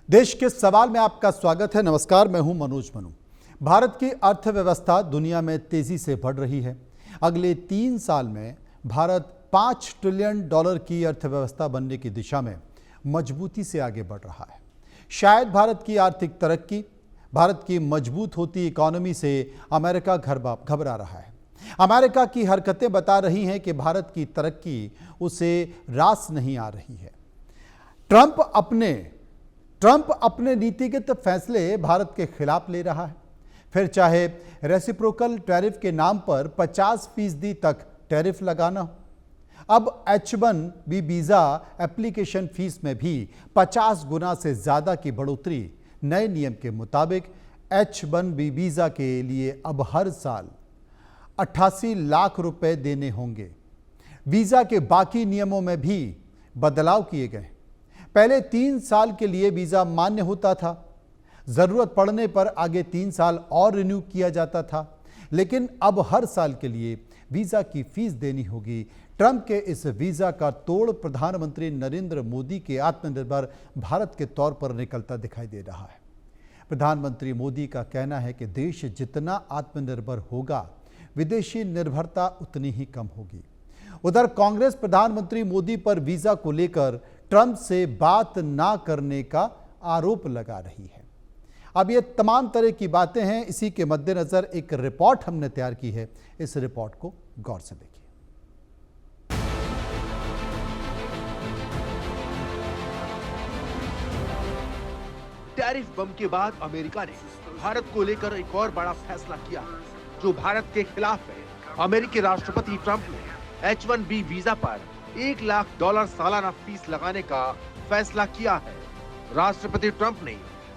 देश के सवाल में आपका स्वागत है। नमस्कार, मैं हूं मनोज मनु। भारत की अर्थव्यवस्था दुनिया में तेजी से बढ़ रही है। अगले 3 साल में भारत $5 ट्रिलियन की अर्थव्यवस्था बनने की दिशा में मजबूती से आगे बढ़ रहा है। शायद भारत की आर्थिक तरक्की, भारत की मजबूत होती इकोनॉमी से अमेरिका घबरा रहा है। अमेरिका की हरकतें बता रही हैं कि भारत की तरक्की उसे रास नहीं आ रही है। ट्रंप अपने नीतिगत फैसले भारत के खिलाफ ले रहा है। फिर चाहे रेसिप्रोकल टैरिफ के नाम पर 50% तक टैरिफ लगाना हो। अब H1B वीजा एप्लीकेशन फीस में भी 50 गुना से ज्यादा की बढ़ोतरी। नए नियम के मुताबिक H1B वीजा के लिए अब हर साल 88 लाख रुपए देने होंगे। वीजा के बाकी नियमों में भी बदलाव किए गए। पहले 3 साल के लिए वीजा मान्य होता था, जरूरत पड़ने पर आगे 3 साल और रिन्यू किया जाता था, लेकिन अब हर साल के लिए वीजा की फीस देनी होगी। ट्रंप के इस वीजा का तोड़ प्रधानमंत्री नरेंद्र मोदी के आत्मनिर्भर भारत के तौर पर निकलता दिखाई दे रहा है। प्रधानमंत्री मोदी का कहना है कि देश जितना आत्मनिर्भर होगा, विदेशी निर्भरता उतनी ही कम होगी। उधर कांग्रेस प्रधानमंत्री मोदी पर वीजा को लेकर ट्रंप से बात ना करने का आरोप लगा रही है। अब ये तमाम तरह की बातें हैं। इसी के मद्देनजर एक रिपोर्ट हमने तैयार की है। इस रिपोर्ट को गौर से देखिए। टैरिफ बम के बाद अमेरिका ने भारत को लेकर एक और बड़ा फैसला किया जो भारत के खिलाफ है। अमेरिकी राष्ट्रपति ट्रंप ने H1B वीजा पर $1 लाख सालाना फीस लगाने का फैसला किया है। राष्ट्रपति ट्रंप ने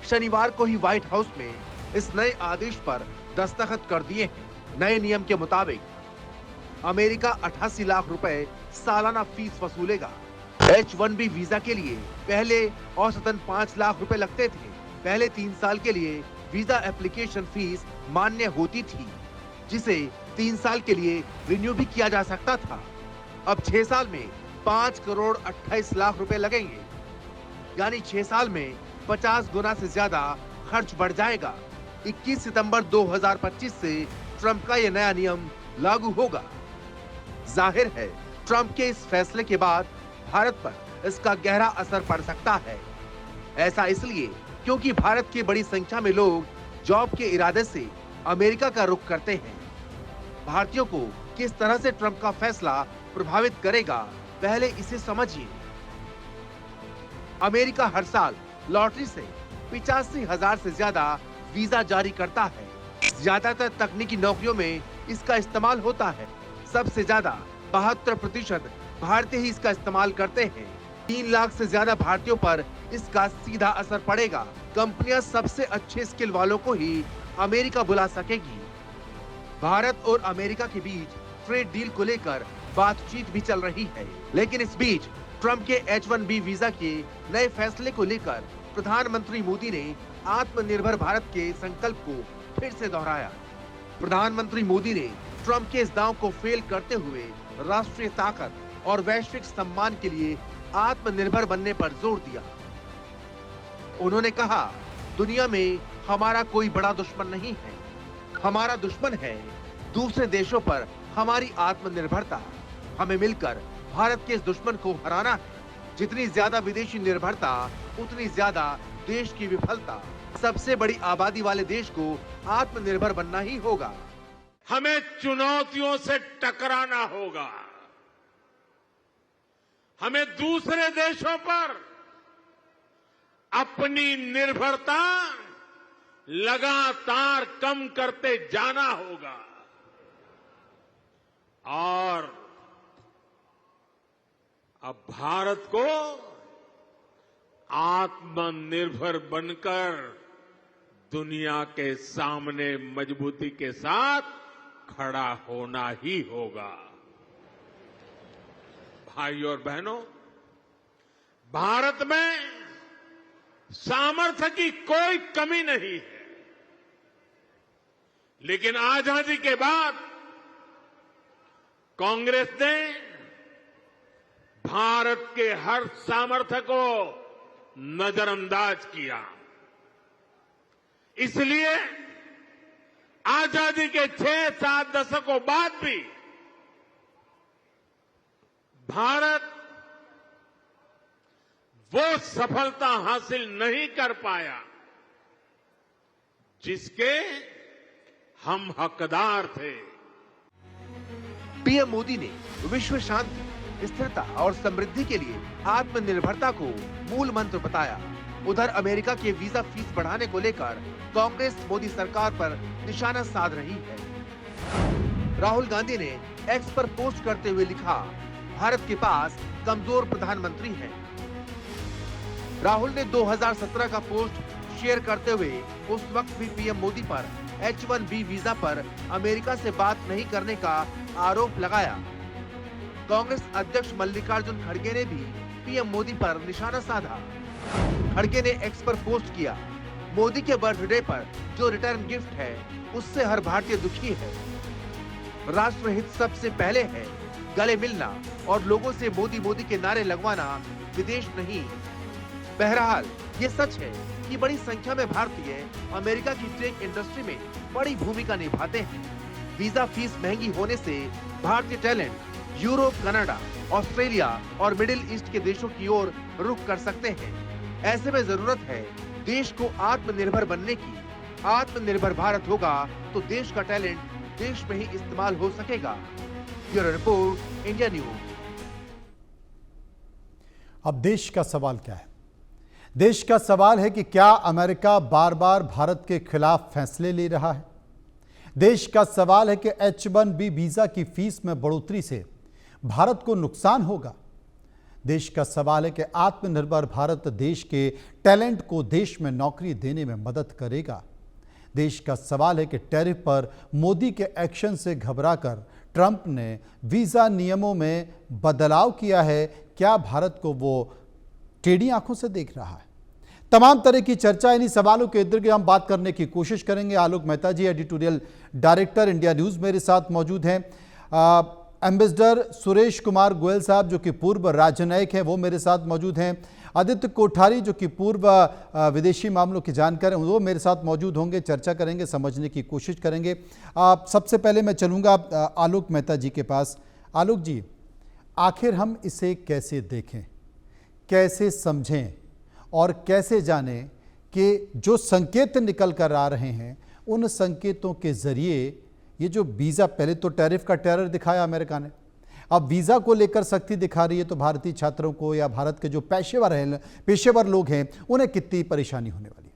शनिवार को ही व्हाइट हाउस में इस नए आदेश पर दस्तखत कर दिए हैं। नए नियम के मुताबिक अमेरिका 88 लाख रुपए सालाना फीस वसूलेगा। H1B वीजा के लिए पहले औसतन 5 लाख रुपए लगते थे। पहले 3 साल के लिए वीजा एप्लीकेशन फीस मान्य होती थी, जिसे 3 साल के लिए रिन्यू भी किया जा सकता था। अब 6 साल में 5 करोड़ 28 लाख रुपए लगेंगे, यानी 6 साल में 50 गुना से ज्यादा खर्च बढ़ जाएगा। 21 सितंबर 2025 से ट्रंप का यह नया नियम लागू होगा। जाहिर है, ट्रंप के इस फैसले के बाद भारत पर इसका गहरा असर पड़ सकता है। ऐसा इसलिए क्योंकि भारत की बड़ी संख्या में लोग जॉब के इरादे से अमेरिका का रुख करते हैं। भारतीयों को किस तरह से ट्रंप का फैसला प्रभावित करेगा, पहले इसे समझिए। अमेरिका हर साल लॉटरी से 85,000 से ज्यादा वीजा जारी करता है। ज्यादातर तकनीकी नौकरियों में इसका इस्तेमाल होता है। सबसे ज्यादा 72% भारतीय ही इसका इस्तेमाल करते हैं। 3 लाख से ज्यादा भारतीयों पर इसका सीधा असर पड़ेगा। कंपनियां सबसे अच्छे स्किल वालों को ही अमेरिका बुला सकेगी। भारत और अमेरिका के बीच ट्रेड डील को लेकर बातचीत भी चल रही है, लेकिन इस बीच ट्रंप के H1B वीजा के नए फैसले को लेकर प्रधानमंत्री मोदी ने आत्मनिर्भर भारत के संकल्प को फिर से दोहराया। प्रधानमंत्री मोदी ने ट्रंप के इस दांव को फेल करते हुए राष्ट्रीय ताकत और वैश्विक सम्मान के लिए आत्मनिर्भर बनने पर जोर दिया। उन्होंने कहा, दुनिया में हमारा कोई बड़ा दुश्मन नहीं है, हमारा दुश्मन है दूसरे देशों पर हमारी आत्मनिर्भरता। हमें मिलकर भारत के इस दुश्मन को हराना है। जितनी ज्यादा विदेशी निर्भरता, उतनी ज्यादा देश की विफलता। सबसे बड़ी आबादी वाले देश को आत्मनिर्भर बनना ही होगा। हमें चुनौतियों से टकराना होगा। हमें दूसरे देशों पर अपनी निर्भरता लगातार कम करते जाना होगा और अब भारत को आत्मनिर्भर बनकर दुनिया के सामने मजबूती के साथ खड़ा होना ही होगा। भाइयों और बहनों, भारत में सामर्थ्य की कोई कमी नहीं है, लेकिन आजादी के बाद कांग्रेस ने भारत के हर सामर्थ्य को नजरअंदाज किया। इसलिए आजादी के 6-7 दशकों बाद भी भारत वो सफलता हासिल नहीं कर पाया जिसके हम हकदार थे। पीएम मोदी ने विश्व शांति, स्थिरता और समृद्धि के लिए आत्मनिर्भरता को मूल मंत्र बताया। उधर अमेरिका के वीजा फीस बढ़ाने को लेकर कांग्रेस मोदी सरकार पर निशाना साध रही है। राहुल गांधी ने एक्स पर पोस्ट करते हुए लिखा, भारत के पास कमजोर प्रधानमंत्री है। राहुल ने 2017 का पोस्ट शेयर करते हुए उस वक्त भी पीएम मोदी पर H1B वीजा पर अमेरिका से बात नहीं करने का आरोप लगाया। कांग्रेस अध्यक्ष मल्लिकार्जुन खड़गे ने भी पीएम मोदी पर निशाना साधा। खड़गे ने एक्स पर पोस्ट किया, मोदी के बर्थडे पर जो रिटर्न गिफ्ट है उससे हर भारतीय दुखी है। राष्ट्रहित सबसे पहले है, गले मिलना और लोगों से मोदी मोदी के नारे लगवाना विदेश नहीं। बहरहाल ये सच है कि बड़ी संख्या में भारतीय अमेरिका की टेक इंडस्ट्री में बड़ी भूमिका निभाते हैं। वीजा फीस महंगी होने से भारतीय टैलेंट यूरोप, कनाडा, ऑस्ट्रेलिया और मिडिल ईस्ट के देशों की ओर रुख कर सकते हैं। ऐसे में जरूरत है देश को आत्मनिर्भर बनने की। आत्मनिर्भर भारत होगा तो देश का टैलेंट देश में ही इस्तेमाल हो सकेगा। Bureau report, India news. अब देश का सवाल क्या है? देश का सवाल है कि क्या अमेरिका बार बार भारत के खिलाफ फैसले ले रहा है? देश का सवाल है कि H1B वीजा की फीस में बढ़ोतरी से भारत को नुकसान होगा। देश का सवाल है कि आत्मनिर्भर भारत देश के टैलेंट को देश में नौकरी देने में मदद करेगा। देश का सवाल है कि टैरिफ पर मोदी के एक्शन से घबराकर ट्रंप ने वीजा नियमों में बदलाव किया है। क्या भारत को वो टेढ़ी आंखों से देख रहा है? तमाम तरह की चर्चा, इन्हीं सवालों के इर्द गिर्द हम बात करने की कोशिश करेंगे। आलोक मेहता जी, एडिटोरियल डायरेक्टर, इंडिया न्यूज, मेरे साथ मौजूद हैं। एम्बेसडर सुरेश कुमार गोयल साहब, जो कि पूर्व राजनयिक हैं, वो मेरे साथ मौजूद हैं। आदित्य कोठारी, जो कि पूर्व विदेशी मामलों के जानकार हैं, वो मेरे साथ मौजूद होंगे। चर्चा करेंगे, समझने की कोशिश करेंगे। सबसे पहले मैं चलूँगा आलोक मेहता जी के पास। आलोक जी, आखिर हम इसे कैसे देखें, कैसे समझें और कैसे जानें कि जो संकेत निकल कर आ रहे हैं, उन संकेतों के जरिए ये जो वीज़ा, पहले तो टैरिफ का टेरर दिखाया अमेरिका ने, अब वीज़ा को लेकर सख्ती दिखा रही है, तो भारतीय छात्रों को या भारत के जो पेशेवर लोग हैं, उन्हें कितनी परेशानी होने वाली है?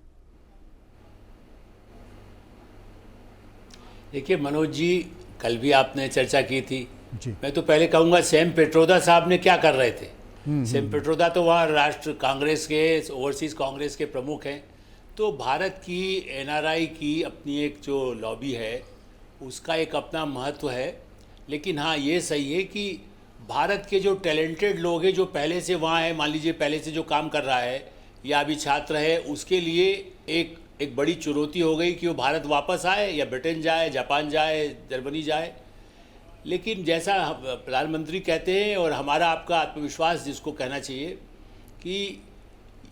देखिए मनोज जी, कल भी आपने चर्चा की थी जी। मैं तो पहले कहूँगा सैम पेट्रोदा साहब ने क्या कर रहे थे। सैम पेट्रोदा तो वहाँ राष्ट्र कांग्रेस के, ओवरसीज़ कांग्रेस के प्रमुख हैं। तो भारत की NRI की अपनी एक जो लॉबी है, उसका एक अपना महत्व है। लेकिन हाँ, ये सही है कि भारत के जो टैलेंटेड लोग हैं, जो पहले से वहाँ है, मान लीजिए पहले से जो काम कर रहा है या अभी छात्र है, उसके लिए एक बड़ी चुनौती हो गई कि वो भारत वापस आए या ब्रिटेन जाए, जापान जाए, जर्मनी जाए। लेकिन जैसा प्रधानमंत्री कहते हैं, और हमारा आपका आत्मविश्वास जिसको कहना चाहिए, कि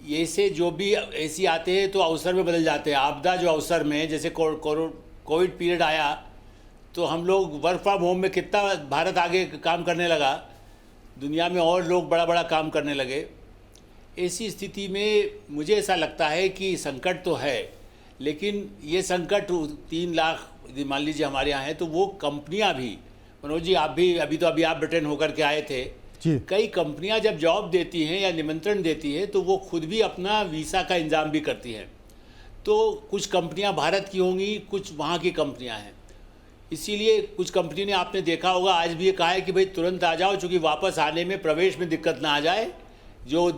ये से जो भी ऐसी आते हैं तो अवसर में बदल जाते हैं। आपदा जो अवसर में, जैसे कोविड पीरियड आया तो हम लोग वर्क फ्रॉम होम में कितना भारत आगे काम करने लगा, दुनिया में और लोग बड़ा बड़ा काम करने लगे। ऐसी स्थिति में मुझे ऐसा लगता है कि संकट तो है, लेकिन ये संकट 3 लाख मान लीजिए हमारे यहाँ है, तो वो कंपनियाँ भी, मनोज जी आप भी अभी आप ब्रिटेन होकर के आए थे, कई कंपनियां जब जॉब देती हैं या निमंत्रण देती हैं तो वो खुद भी अपना वीज़ा का इंतजाम भी करती हैं। तो कुछ कंपनियां भारत की होंगी, कुछ वहाँ की कंपनियां हैं। इसीलिए कुछ कंपनी ने, आपने देखा होगा, आज भी ये कहा है कि भाई तुरंत आ जाओ, चूँकि वापस आने में प्रवेश में दिक्कत ना आ जाए। जो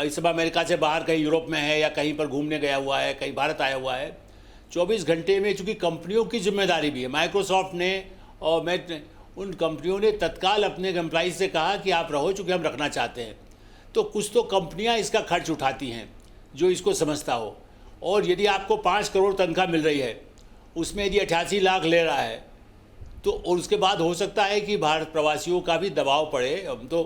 इस समय अमेरिका से बाहर कहीं यूरोप में है या कहीं पर घूमने गया हुआ है, कहीं भारत आया हुआ है, 24 घंटे में, चूँकि कंपनियों की जिम्मेदारी भी है, माइक्रोसॉफ्ट ने और उन कंपनियों ने तत्काल अपने एम्प्लॉइज से कहा कि आप रहो, चूँकि हम रखना चाहते हैं। तो कुछ तो कंपनियां इसका खर्च उठाती हैं जो इसको समझता हो। और यदि आपको 5 करोड़ तनख्वाह मिल रही है, उसमें यदि 88 लाख ले रहा है, तो और उसके बाद हो सकता है कि भारत प्रवासियों का भी दबाव पड़े। हम तो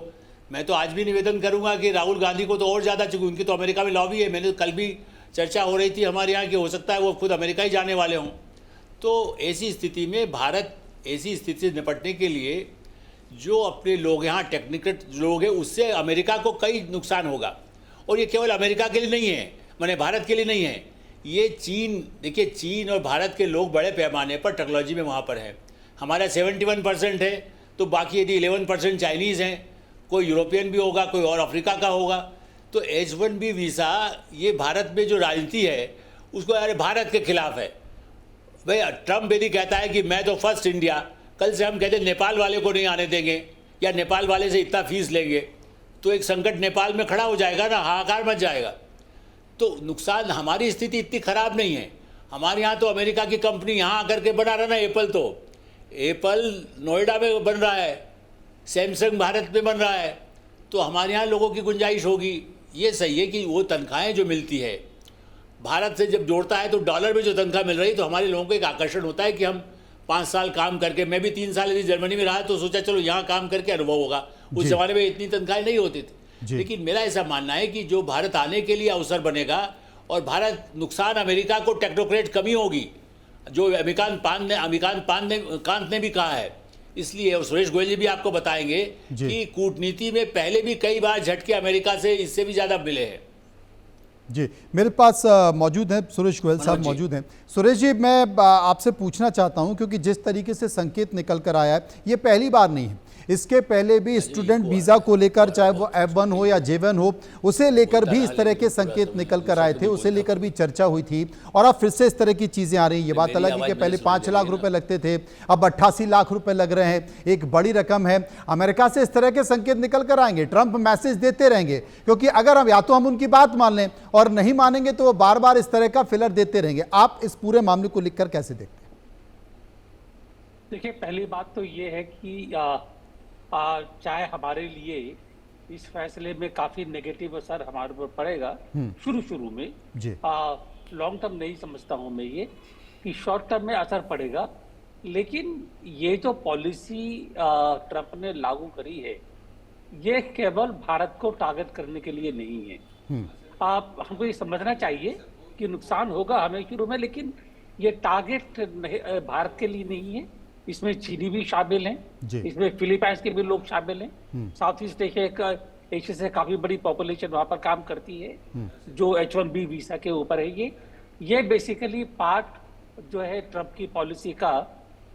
मैं तो आज भी निवेदन करूंगा कि राहुल गांधी को तो और ज़्यादा, चूंकि उनकी तो अमेरिका में लॉबी है, मैंने कल भी चर्चा हो रही थी हमारे यहाँ कि हो सकता है वो खुद अमेरिका ही जाने वाले हों। तो ऐसी स्थिति में भारत ऐसी स्थिति से निपटने के लिए जो अपने लोग यहाँ टेक्निकल लोग हैं, उससे अमेरिका को कई नुकसान होगा। और ये केवल अमेरिका के लिए नहीं है, माने भारत के लिए नहीं है, ये चीन, देखिए चीन और भारत के लोग बड़े पैमाने पर टेक्नोलॉजी में वहाँ पर हैं। हमारा 71% है, तो बाकी यदि 11% चाइनीज़ हैं, कोई यूरोपियन भी होगा, कोई और अफ्रीका का होगा। तो H1B वीज़ा ये भारत में जो राजनीति है उसको, अरे भारत के खिलाफ है भाई। ट्रम्प यदि कहता है कि मैं तो फर्स्ट इंडिया, कल से हम कहते हैं नेपाल वाले को नहीं आने देंगे या नेपाल वाले से इतना फीस लेंगे, तो एक संकट नेपाल में खड़ा हो जाएगा ना, हाहाकार मच जाएगा। तो नुकसान, हमारी स्थिति इतनी ख़राब नहीं है। हमारे यहाँ तो अमेरिका की कंपनी यहाँ आकर के बना रहा ना, एप्पल नोएडा में बन रहा है, सैमसंग भारत में बन रहा है, तो हमारे यहाँ लोगों की गुंजाइश होगी। ये सही है कि वो तनख्वाहें जो मिलती है भारत से जब जोड़ता है तो डॉलर में जो तनख्वाह मिल रही है, तो हमारे लोगों को एक आकर्षण होता है कि हम 5 साल काम करके, मैं भी 3 साल यदि जर्मनी में रहा तो सोचा चलो यहाँ काम करके अनुभव होगा। उस जमाने में इतनी तनख्वाहें नहीं होती थी। लेकिन मेरा ऐसा मानना है कि जो भारत आने के लिए अवसर बनेगा, और भारत नुकसान अमेरिका को टेक्नोक्रेट कमी होगी, जो कांत ने भी कहा है। इसलिए, और सुरेश गोयल जी भी आपको बताएंगे कि कूटनीति में पहले भी कई बार झटके अमेरिका से इससे भी ज़्यादा मिले हैं। जी, मेरे पास मौजूद हैं सुरेश गोयल साहब, मौजूद हैं। सुरेश जी, मैं आपसे पूछना चाहता हूं, क्योंकि जिस तरीके से संकेत निकल कर आया है, ये पहली बार नहीं है। इसके पहले भी स्टूडेंट वीज़ा को लेकर, चाहे वो F1 हो या J1 हो, उसे लेकर भी इस तरह के संकेत निकल कर आए थे, उसे लेकर भी चर्चा हुई थी। और अब फिर से इस तरह की चीज़ें आ रही हैं। ये बात अलग है कि पहले 5 लाख रुपए लगते थे, अब 88 लाख रुपए लग रहे हैं, एक बड़ी रकम है। अमेरिका से इस तरह के संकेत निकल कर आएंगे, ट्रंप मैसेज देते रहेंगे, क्योंकि अगर हम या तो हम उनकी बात मान लें और नहीं मानेंगे तो वो बार बार इस तरह का फिलर देते रहेंगे। आप इस पूरे मामले को लेकर कैसे देखते हैं? देखिए, पहली बात तो ये है कि चाहे हमारे लिए इस फैसले में काफी नेगेटिव असर हमारे ऊपर पड़ेगा शुरू में, लॉन्ग टर्म नहीं समझता हूं मैं ये कि शॉर्ट टर्म में असर पड़ेगा। लेकिन ये जो पॉलिसी ट्रंप ने लागू करी है, ये केवल भारत को टारगेट करने के लिए नहीं है। हमको ये समझना चाहिए कि नुकसान होगा हमें शुरू में, लेकिन ये टारगेट भारत के लिए नहीं है। इसमें चीनी भी शामिल हैं, इसमें फिलीपाइंस के भी लोग शामिल हैं। साउथ ईस्ट एशिया से काफी बड़ी पॉपुलेशन वहां पर काम करती है, जो H1B वीजा के ऊपर है। ये बेसिकली पार्ट जो है ट्रंप की पॉलिसी का,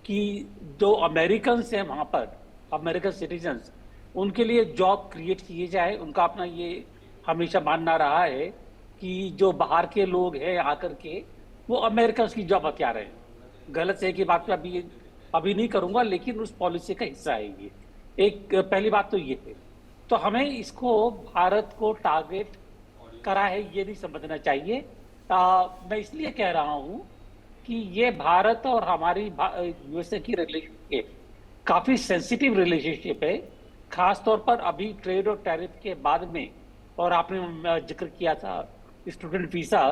कि जो अमेरिकन हैं वहां पर, अमेरिकन सिटीजन्स, उनके लिए जॉब क्रिएट किए जाए। उनका अपना ये हमेशा मानना रहा है कि जो बाहर के लोग हैं आकर के, वो अमेरिकन की जॉब हत्या रहे हैं। गलत है कि बात मैं अभी नहीं करूंगा, लेकिन उस पॉलिसी का हिस्सा है ये। एक पहली बात तो ये है। तो हमें इसको भारत को टारगेट करा है ये नहीं समझना चाहिए। मैं इसलिए कह रहा हूं कि ये भारत और हमारी यूएसए की रिलेशनशिप काफी सेंसिटिव रिलेशनशिप है, खास तौर पर अभी ट्रेड और टैरिफ के बाद में। और आपने जिक्र किया था स्टूडेंट वीजा,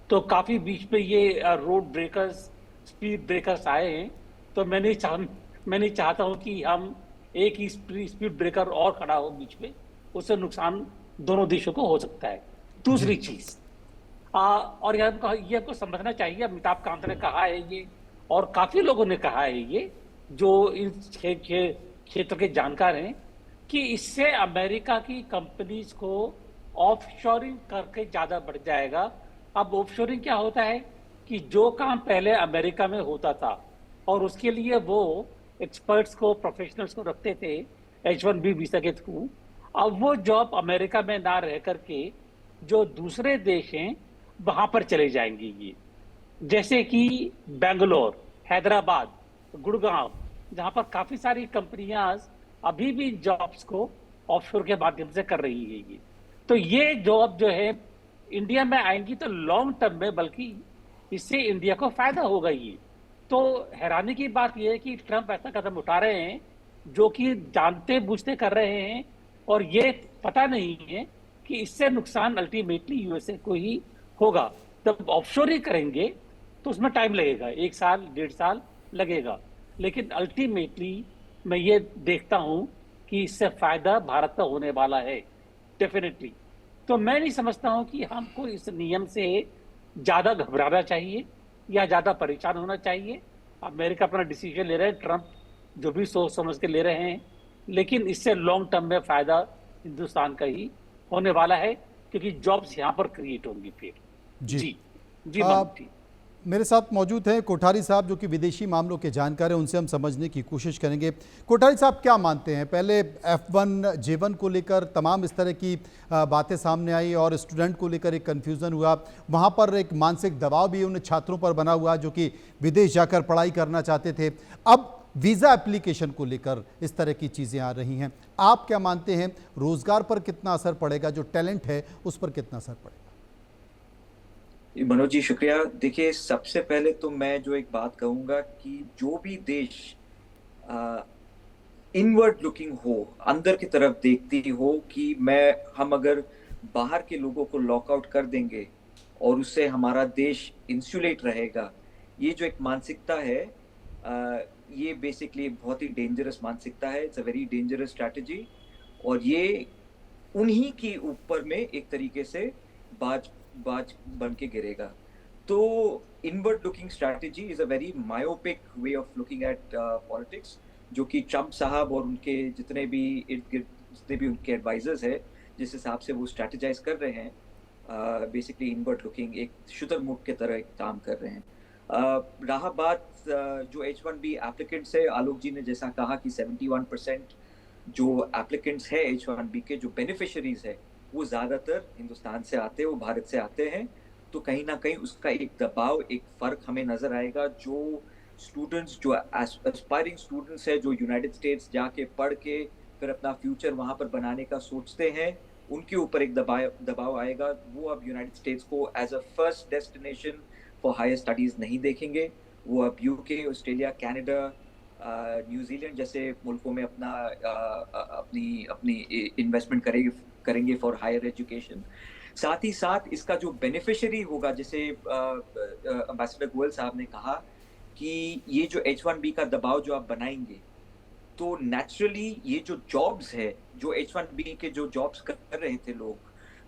तो काफी बीच में ये रोड ब्रेकर्स, स्पीड ब्रेकर्स आए हैं। तो मैं नहीं चाहता हूं कि हम एक ही स्पीड ब्रेकर और खड़ा हो बीच में, उससे नुकसान दोनों देशों को हो सकता है। दूसरी चीज, और ये आपको समझना चाहिए, अमिताभ कांत ने कहा है ये, और काफी लोगों ने कहा है ये, जो इस क्षेत्र के जानकार हैं, कि इससे अमेरिका की कंपनीज को ऑफशोरिंग करके ज्यादा बढ़ जाएगा। अब ऑफशोरिंग क्या होता है कि जो काम पहले अमेरिका में होता था और उसके लिए वो एक्सपर्ट्स को, प्रोफेशनल्स को रखते थे H1B वीजा के थ्रू, अब वो जॉब अमेरिका में ना रह करके जो दूसरे देश हैं वहां पर चले जाएंगे। ये जैसे कि बेंगलोर, हैदराबाद, गुड़गांव, जहां पर काफी सारी कंपनियां अभी भी जॉब्स को ऑफशोर के माध्यम से कर रही है। ये तो ये जॉब जो है इंडिया में आएंगी तो लॉन्ग टर्म में, बल्कि इससे इंडिया को फायदा होगा। ये तो हैरानी की बात यह है कि ट्रंप ऐसा कदम उठा रहे हैं जो कि जानते बूझते कर रहे हैं, और ये पता नहीं है कि इससे नुकसान अल्टीमेटली यूएसए को ही होगा। जब ऑफशोरिंग करेंगे तो उसमें टाइम लगेगा, 1 साल 1.5 साल लगेगा, लेकिन अल्टीमेटली मैं ये देखता हूं कि इससे फायदा भारत को होने वाला है डेफिनेटली। तो मैं नहीं समझता हूं कि हमको इस नियम से ज्यादा घबराना चाहिए या ज्यादा परेशान होना चाहिए। अमेरिका अपना डिसीजन ले रहे हैं, ट्रंप जो भी सोच समझ के ले रहे हैं, लेकिन इससे लॉन्ग टर्म में फायदा हिंदुस्तान का ही होने वाला है, क्योंकि जॉब्स यहाँ पर क्रिएट होंगी फिर। जी। जी जी आ, मामूटी। मेरे साथ मौजूद हैं कोठारी साहब, जो कि विदेशी मामलों के जानकार हैं। उनसे हम समझने की कोशिश करेंगे। कोठारी साहब, क्या मानते हैं? पहले F1 J1 को लेकर तमाम इस तरह की बातें सामने आई और स्टूडेंट को लेकर एक कन्फ्यूज़न हुआ। वहाँ पर एक मानसिक दबाव भी उन छात्रों पर बना हुआ जो कि विदेश जाकर पढ़ाई करना चाहते थे। अब वीज़ा एप्लीकेशन को लेकर इस तरह की चीज़ें आ रही हैं। आप क्या मानते हैं, रोज़गार पर कितना असर पड़ेगा? जो टैलेंट है उस पर कितना असर पड़ेगा? मनोज जी, शुक्रिया। देखिए, सबसे पहले तो मैं जो एक बात कहूंगा कि जो भी देश इनवर्ड लुकिंग हो, अंदर की तरफ देखती हो कि हम अगर बाहर के लोगों को लॉकआउट कर देंगे और उससे हमारा देश इंसुलेट रहेगा, ये जो एक मानसिकता है, ये बेसिकली बहुत ही डेंजरस मानसिकता है। It's a very dangerous strategy, और ये उन्हीं के ऊपर में एक तरीके से बाज बन के गिरेगा। तो inward looking strategy is a very myopic way of looking at politics, जो कि ट्रंप साहब और उनके जितने भी इर्द गिर्द जितने भी उनके एडवाइजर्स हैं, जिस हिसाब से वो स्ट्रैटेजाइज कर रहे हैं, बेसिकली इनवर्ड लुकिंग एक शुतुरमुर्ग की तरह एक काम कर रहे हैं। रहा बात जो H1B एप्लीकेंट्स है, आलोक जी ने जैसा कहा कि 71% जो एप्लीकेंट्स है H1B के, जो बेनिफिशरीज है, वो ज़्यादातर हिंदुस्तान से आते हैं, वो भारत से आते हैं। तो कहीं ना कहीं उसका एक दबाव, एक फ़र्क हमें नज़र आएगा। जो स्टूडेंट्स, जो एस्पायरिंग स्टूडेंट्स हैं, जो यूनाइटेड स्टेट्स जाके पढ़ के फिर अपना फ्यूचर वहाँ पर बनाने का सोचते हैं, उनके ऊपर एक दबाव आएगा। वो अब यूनाइटेड स्टेट्स को as a first destination for higher studies नहीं देखेंगे। वो अब UK, ऑस्ट्रेलिया, कनाडा, न्यूजीलैंड जैसे मुल्कों में अपनी इन्वेस्टमेंट करेंगे फॉर हायर एजुकेशन। साथ ही साथ इसका जो बेनिफिशियरी होगा, जैसे एम्बेसडर गोयल साहब ने कहा कि ये जो H1B का दबाव जो आप बनाएंगे, तो नेचुरली ये जो जॉब्स है, जो H1B के जो जॉब्स कर रहे थे लोग,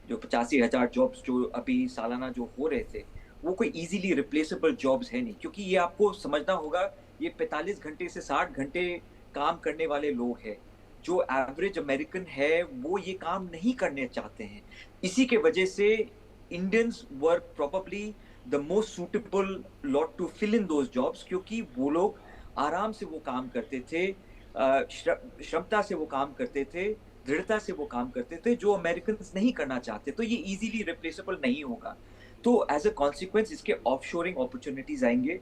जो 85,000 जॉब्स जो अभी सालाना जो हो रहे थे, वो कोई इजीली रिप्लेसेबल जॉब्स है नहीं। क्योंकि ये आपको समझना होगा, ये 45 घंटे से 60 घंटे काम करने वाले लोग हैं। जो एवरेज अमेरिकन है वो ये काम नहीं करने चाहते हैं। इसी के वजह से Indians were probably the most suitable lot to fill in those jobs, क्योंकि वो लोग आराम से वो काम करते थे, क्षमता से वो काम करते थे, दृढ़ता से वो काम करते थे, जो अमेरिकन नहीं करना चाहते। तो ये इजीली रिप्लेसेबल नहीं होगा। तो एज अ कॉन्सिक्वेंस इसके ऑफशोरिंग अपॉर्चुनिटीज आएंगे।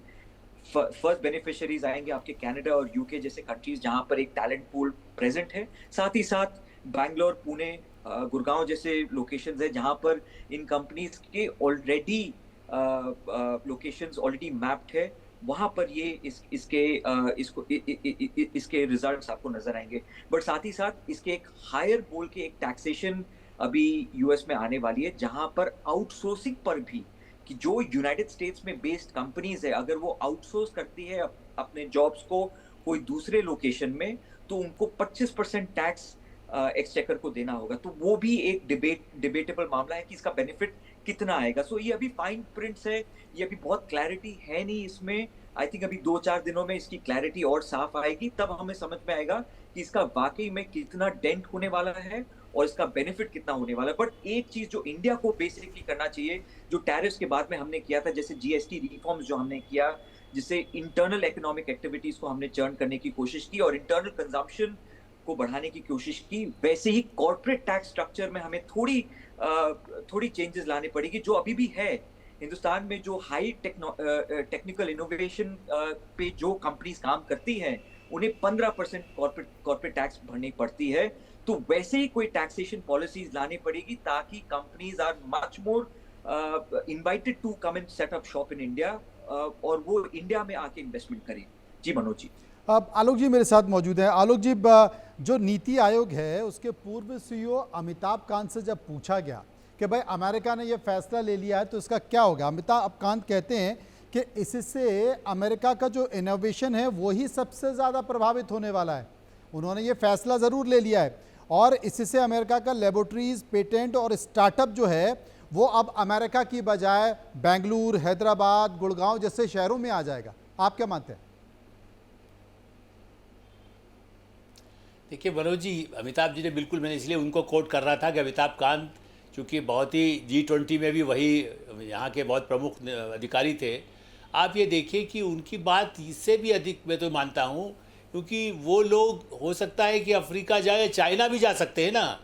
फर्स्ट बेनिफिशियरीज आएंगे आपके कनाडा और UK जैसे कंट्रीज, जहां पर एक टैलेंट पूल प्रेजेंट है। साथ ही साथ बैंगलोर, पुणे, गुड़गांव जैसे लोकेशंस है, जहां पर इन कंपनीज के ऑलरेडी लोकेशंस ऑलरेडी मैप्ड है। वहां पर ये इसके रिजल्ट्स आपको नजर आएंगे। बट साथ ही साथ इसके एक हायर बोल के एक टैक्सेशन अभी US में आने वाली है, जहां पर आउटसोर्सिंग पर भी, कि जो यूनाइटेड स्टेट्स में बेस्ड कंपनीज है, अगर वो आउटसोर्स करती है अपने जॉब्स को कोई दूसरे लोकेशन में, तो उनको 25% टैक्स एक्सचेकर को देना होगा। तो वो भी एक डिबेटेबल मामला है कि इसका बेनिफिट कितना आएगा। सो ये अभी फाइन प्रिंट्स है, ये अभी बहुत क्लैरिटी है नहीं इसमें। आई थिंक अभी 2-4 दिनों में इसकी क्लैरिटी और साफ आएगी, तब हमें समझ में आएगा कि इसका वाकई में कितना डेंट होने वाला है और इसका बेनिफिट कितना होने वाला है। बट एक चीज जो इंडिया को बेसिकली करना चाहिए, जो टैरिफ्स के बाद में हमने किया था, जैसे GST रिफॉर्म्स जो हमने किया, जिससे इंटरनल इकोनॉमिक एक्टिविटीज को हमने चर्न करने की कोशिश की और इंटरनल कंजम्पशन को बढ़ाने की कोशिश की, वैसे ही कॉर्पोरेट टैक्स स्ट्रक्चर में हमें थोड़ी चेंजेस लानी पड़ेगी। जो अभी भी है हिंदुस्तान में, जो हाई टेक्निकल इनोवेशन पे जो कंपनीज काम करती हैं, उन्हें 15% कॉर्पोरेट टैक्स भरनी पड़ती है। तो वैसे ही कोई टैक्सेशन पॉलिसीज लानी पड़ेगी, ताकि companies are much more invited to come and set up shop in India, और वो इंडिया में आके इन्वेस्टमेंट करें। जी मनोज जी। अब आलोक जी मेरे साथ मौजूद हैं। आलोक जी, जो नीति आयोग है उसके पूर्व CEO अमिताभ कांत से जब पूछा गया कि भाई अमेरिका ने ये फैसला ले लिया है तो इसका क्या होगा, अमिताभ कांत कहते हैं कि इससे अमेरिका का जो इनोवेशन है वो ही सबसे ज़्यादा प्रभावित होने वाला है। उन्होंने ये फैसला ज़रूर ले लिया है और इससे अमेरिका का लेबोरेटरीज, पेटेंट और स्टार्टअप जो है वो अब अमेरिका की बजाय बेंगलुरु, हैदराबाद, गुड़गांव जैसे शहरों में आ जाएगा। आप क्या मानते हैं? देखिए मनोज जी, अमिताभ जी ने बिल्कुल, मैंने इसलिए उनको कोट कर रहा था कि अमिताभ कांत चूँकि बहुत ही G20 में भी वही यहाँ के बहुत प्रमुख अधिकारी थे। आप ये देखिए कि उनकी बात इससे भी अधिक मैं तो मानता हूँ, क्योंकि वो लोग हो सकता है कि अफ्रीका जाए, चाइना भी जा सकते हैं ना।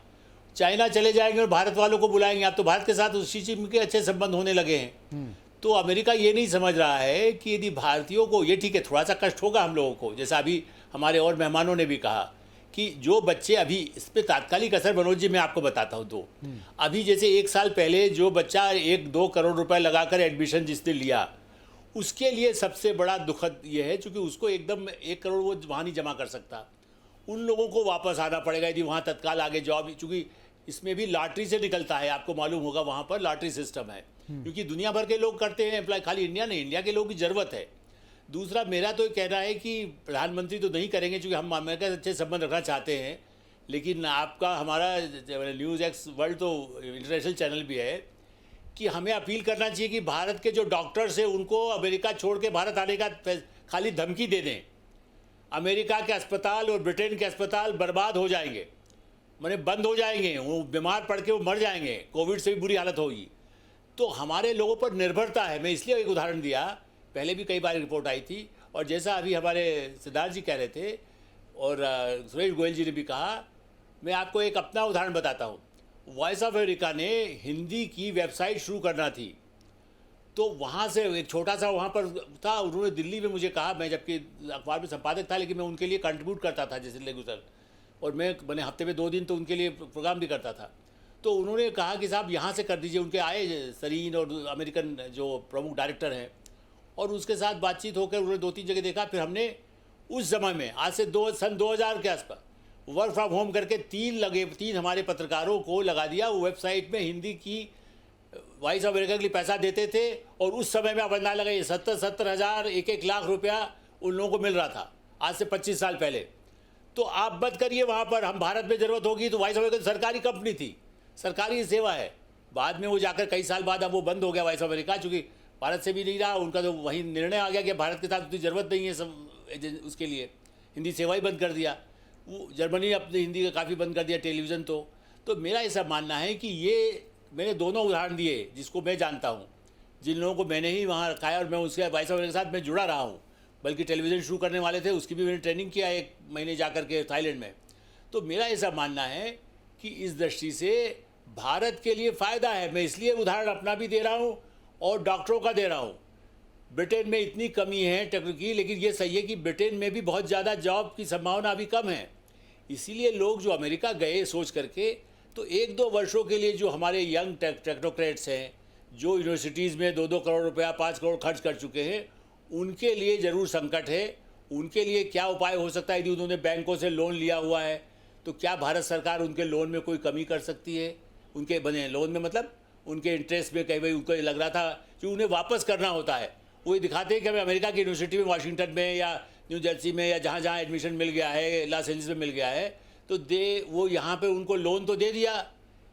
चाइना चले जाएंगे और भारत वालों को बुलाएंगे। आप तो भारत के साथ उसी चीज के अच्छे संबंध होने लगे हैं। तो अमेरिका ये नहीं समझ रहा है कि यदि भारतीयों को, ये ठीक है थोड़ा सा कष्ट होगा हम लोगों को, जैसा अभी हमारे और मेहमानों ने भी कहा कि जो बच्चे अभी इस पर तात्कालिक असर, मनोज जी मैं आपको बताता हूँ तो अभी जैसे 1 साल पहले जो बच्चा 1-2 करोड़ रुपए लगाकर एडमिशन जिसने लिया, उसके लिए सबसे बड़ा दुखद ये है क्योंकि उसको एकदम 1 करोड़ वो वहाँ नहीं जमा कर सकता। उन लोगों को वापस आना पड़ेगा यदि वहाँ तत्काल आगे जॉब, चूँकि इसमें भी लॉटरी से निकलता है, आपको मालूम होगा वहाँ पर लॉटरी सिस्टम है, क्योंकि दुनिया भर के लोग करते हैं अप्लाई, खाली इंडिया नहीं, इंडिया के लोगों की ज़रूरत है। दूसरा मेरा तो कहना है कि प्रधानमंत्री तो नहीं करेंगे क्योंकि हम अमेरिका से अच्छे संबंध रखना चाहते हैं, लेकिन आपका हमारा न्यूज़ एक्स वर्ल्ड तो इंटरनेशनल चैनल भी है कि हमें अपील करना चाहिए कि भारत के जो डॉक्टर्स हैं उनको अमेरिका छोड़ के भारत आने का खाली धमकी दे दें। अमेरिका के अस्पताल और ब्रिटेन के अस्पताल बर्बाद हो जाएंगे, माने बंद हो जाएंगे, वो बीमार पड़ के वो मर जाएंगे, कोविड से भी बुरी हालत होगी। तो हमारे लोगों पर निर्भरता है। मैं इसलिए एक उदाहरण दिया, पहले भी कई बार रिपोर्ट आई थी, और जैसा अभी हमारे सिद्धार्थ जी कह रहे थे और सुरेश गोयल जी ने भी कहा, मैं आपको एक अपना उदाहरण बताता हूँ। वॉइस ऑफ अमेरिका ने हिंदी की वेबसाइट शुरू करना थी, तो वहाँ से एक छोटा सा वहाँ पर था, उन्होंने दिल्ली में मुझे कहा, मैं जबकि अखबार में संपादक था लेकिन मैं उनके लिए कंट्रीब्यूट करता था जैसे रेगुलर, और मैंने हफ्ते में 2 दिन तो उनके लिए प्रोग्राम भी करता था। तो उन्होंने कहा कि साहब यहाँ से कर दीजिए। उनके आए सरीन और अमेरिकन जो प्रमुख डायरेक्टर हैं, और उसके साथ बातचीत होकर उन्होंने 2-3 जगह देखा। फिर हमने उस समय में आज से सन 2000 के आसपास वर्क फ्रॉम होम करके 3 हमारे पत्रकारों को लगा दिया। वो वेबसाइट में हिंदी की वॉइस ऑफ अमेरिका के लिए पैसा देते थे, और उस समय में आप अंदाजा लगाइए 70 हज़ार 1 लाख रुपया उन लोगों को मिल रहा था, आज से 25 साल पहले। तो आप मत करिए वहाँ पर, हम भारत में ज़रूरत होगी तो वॉइस ऑफ अमेरिका सरकारी कंपनी थी, सरकारी सेवा है। बाद में वो जाकर कई साल बाद अब वो बंद हो गया वॉइस ऑफ अमेरिका, चूँकि भारत से भी नहीं रहा, उनका तो वही निर्णय आ गया कि भारत के साथ उतनी ज़रूरत नहीं है सब, उसके लिए हिंदी सेवा ही बंद कर दिया। वो जर्मनी अपनी हिंदी का काफ़ी बंद कर दिया टेलीविज़न। तो मेरा ऐसा मानना है कि ये मैंने दोनों उदाहरण दिए जिसको मैं जानता हूँ, जिन लोगों को मैंने ही वहाँ रखा है, और मैं उसके वॉइस ऑफ अमेरिका के साथ मैं जुड़ा रहा हूँ, बल्कि टेलीविज़न शुरू करने वाले थे उसकी भी मैंने ट्रेनिंग किया 1 महीने जा कर के थाईलैंड में। तो मेरा ऐसा मानना है कि इस दृष्टि से भारत के लिए फ़ायदा है। मैं इसलिए उदाहरण अपना भी दे रहा हूँ और डॉक्टरों का दे रहा हूँ। ब्रिटेन में इतनी कमी है टेक्नोलॉजी, लेकिन ये सही है कि ब्रिटेन में भी बहुत ज़्यादा जॉब की संभावना अभी कम है। इसीलिए लोग जो अमेरिका गए सोच करके, तो 1-2 वर्षों के लिए जो हमारे यंग टेक्नोक्रेट्स हैं, जो यूनिवर्सिटीज़ में 2-2 करोड़ रुपया 5 करोड़ खर्च कर चुके हैं, उनके लिए ज़रूर संकट है। उनके लिए क्या उपाय हो सकता है? यदि उन्होंने बैंकों से लोन लिया हुआ है तो क्या भारत सरकार उनके लोन में कोई कमी कर सकती है? उनके बने लोन में मतलब उनके इंटरेस्ट में कई बार उनको लग रहा था कि उन्हें वापस करना होता है। वो ये दिखाते हैं कि हमें अमेरिका की यूनिवर्सिटी में, वाशिंगटन में या न्यू जर्सी में या जहाँ जहाँ एडमिशन मिल गया है, लॉस एंजलिस में मिल गया है, तो वो यहाँ पे उनको लोन तो दे दिया,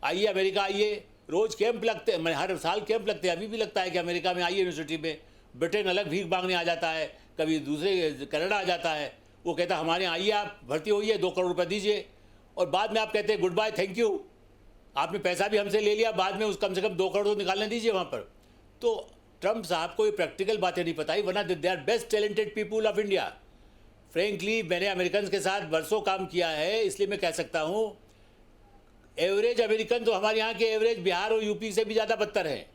आइए अमेरिका आइए। रोज़ कैंप लगते हैं, हर साल कैंप लगते हैं, अभी भी लगता है कि अमेरिका में आइए यूनिवर्सिटी में। ब्रिटेन अलग भीख मांगने आ जाता है, कभी दूसरे कनाडा आ जाता है, वो कहता है हमारे यहाँ आइए, आप भर्ती होइए, 2 करोड़ रुपये दीजिए, और बाद में आप कहते हैं गुड बाय, थैंक यू, आपने पैसा भी हमसे ले लिया, बाद में उस कम से कम 2 करोड़ तो निकालने दीजिए वहाँ पर। तो ट्रंप साहब को ये प्रैक्टिकल बातें नहीं पता ही, वरना they are best talented people of India. Frankly मैंने अमेरिकन के साथ बरसों काम किया है, इसलिए मैं कह सकता हूँ एवरेज अमेरिकन तो हमारे यहाँ के एवरेज बिहार और यूपी से भी ज़्यादा बदतर हैं।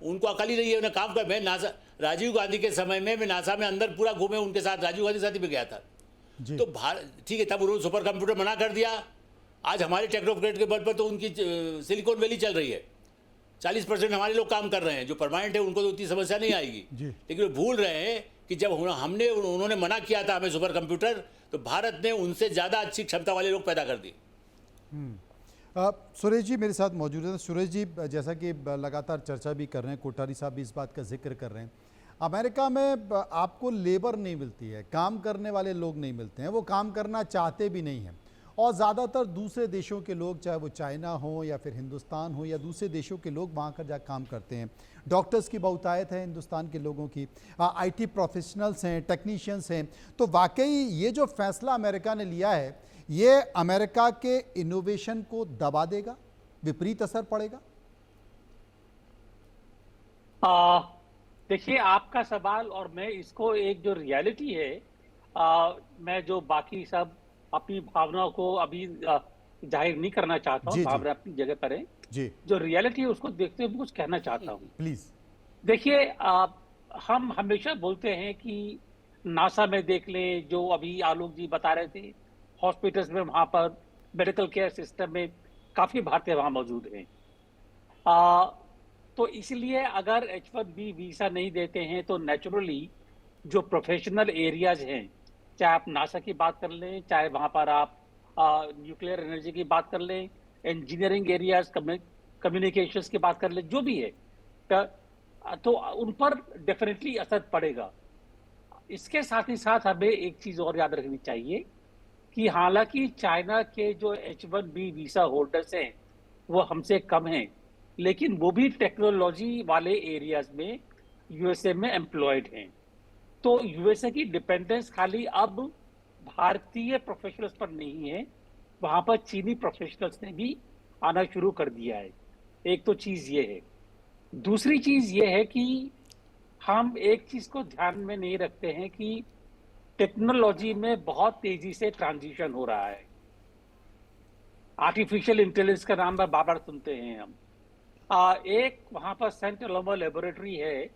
उनको अकल ही नहीं है, उन्हें काम कर। मैं नासा, राजीव गांधी के समय में मैं नासा में अंदर पूरा घूमे उनके साथ, राजीव गांधी साथ ही में गया था। तो भारत ठीक है, तब उन्होंने सुपर कंप्यूटर मना कर दिया। आज हमारे टेक्नोक्रेट के बल पर तो उनकी सिलिकॉन वैली चल रही है, 40% हमारे लोग काम कर रहे हैं, जो परमानेंट है उनको तो उतनी समस्या नहीं आएगी। लेकिन वो भूल रहे हैं कि जब उन्होंने मना किया था हमें सुपर कंप्यूटर, तो भारत ने उनसे ज़्यादा अच्छी क्षमता वाले लोग पैदा कर दी। सुरेश जी मेरे साथ मौजूद हैं। सुरेश जी, जैसा कि लगातार चर्चा भी कर रहे हैं, कोठारी साहब भी इस बात का जिक्र कर रहे हैं, अमेरिका में आपको लेबर नहीं मिलती है, काम करने वाले लोग नहीं मिलते हैं, वो काम करना चाहते भी नहीं हैं। और ज़्यादातर दूसरे देशों के लोग, चाहे वो चाइना हो या फिर हिंदुस्तान हो या दूसरे देशों के लोग, वहाँ कर जा काम करते हैं। डॉक्टर्स की बहुतायत है हिंदुस्तान के लोगों की, आईटी प्रोफेशनल्स हैं, टेक्नीशियंस हैं। तो वाकई ये जो फैसला अमेरिका ने लिया है, ये अमेरिका के इनोवेशन को दबा देगा, विपरीत असर पड़ेगा? देखिए, आपका सवाल और मैं इसको एक जो रियलिटी है, मैं जो बाकी सब अपनी भावनाओं को अभी जाहिर नहीं करना चाहता हूँ, जी जी भावना अपनी जगह पर है। जी, जो रियलिटी है उसको देखते हुए कुछ कहना चाहता हूँ। प्लीज। देखिए, हम हमेशा बोलते हैं कि नासा में देख लें, जो अभी आलोक जी बता रहे थे, हॉस्पिटल्स में, वहां पर मेडिकल केयर सिस्टम में काफी भारतीय वहां मौजूद हैं। तो इसलिए अगर H1B वीजा नहीं देते हैं तो नेचुरली जो प्रोफेशनल एरियाज हैं, चाहे आप नासा की बात कर लें, चाहे वहां पर आप न्यूक्लियर एनर्जी की बात कर लें, इंजीनियरिंग एरियाज, कम्युनिकेशंस की बात कर लें, जो भी है, तो उन पर डेफिनेटली असर पड़ेगा। इसके साथ ही साथ हमें एक चीज और याद रखनी चाहिए कि हालांकि चाइना के जो H1B वीजा होल्डर्स हैं वो हमसे कम हैं, लेकिन वो भी टेक्नोलॉजी वाले एरियाज में यूएसए में एम्प्लॉयड हैं। तो यूएसए की डिपेंडेंस खाली अब भारतीय प्रोफेशनल्स पर नहीं है, वहां पर चीनी प्रोफेशनल्स ने भी आना शुरू कर दिया है। एक तो चीज ये है। दूसरी चीज ये है कि हम एक चीज को ध्यान में नहीं रखते हैं कि टेक्नोलॉजी में बहुत तेजी से ट्रांजिशन हो रहा है। आर्टिफिशियल इंटेलिजेंस का नाम बार बार सुनते हैं हम। एक वहां पर सेंट एलोमो लेबोरेटरी है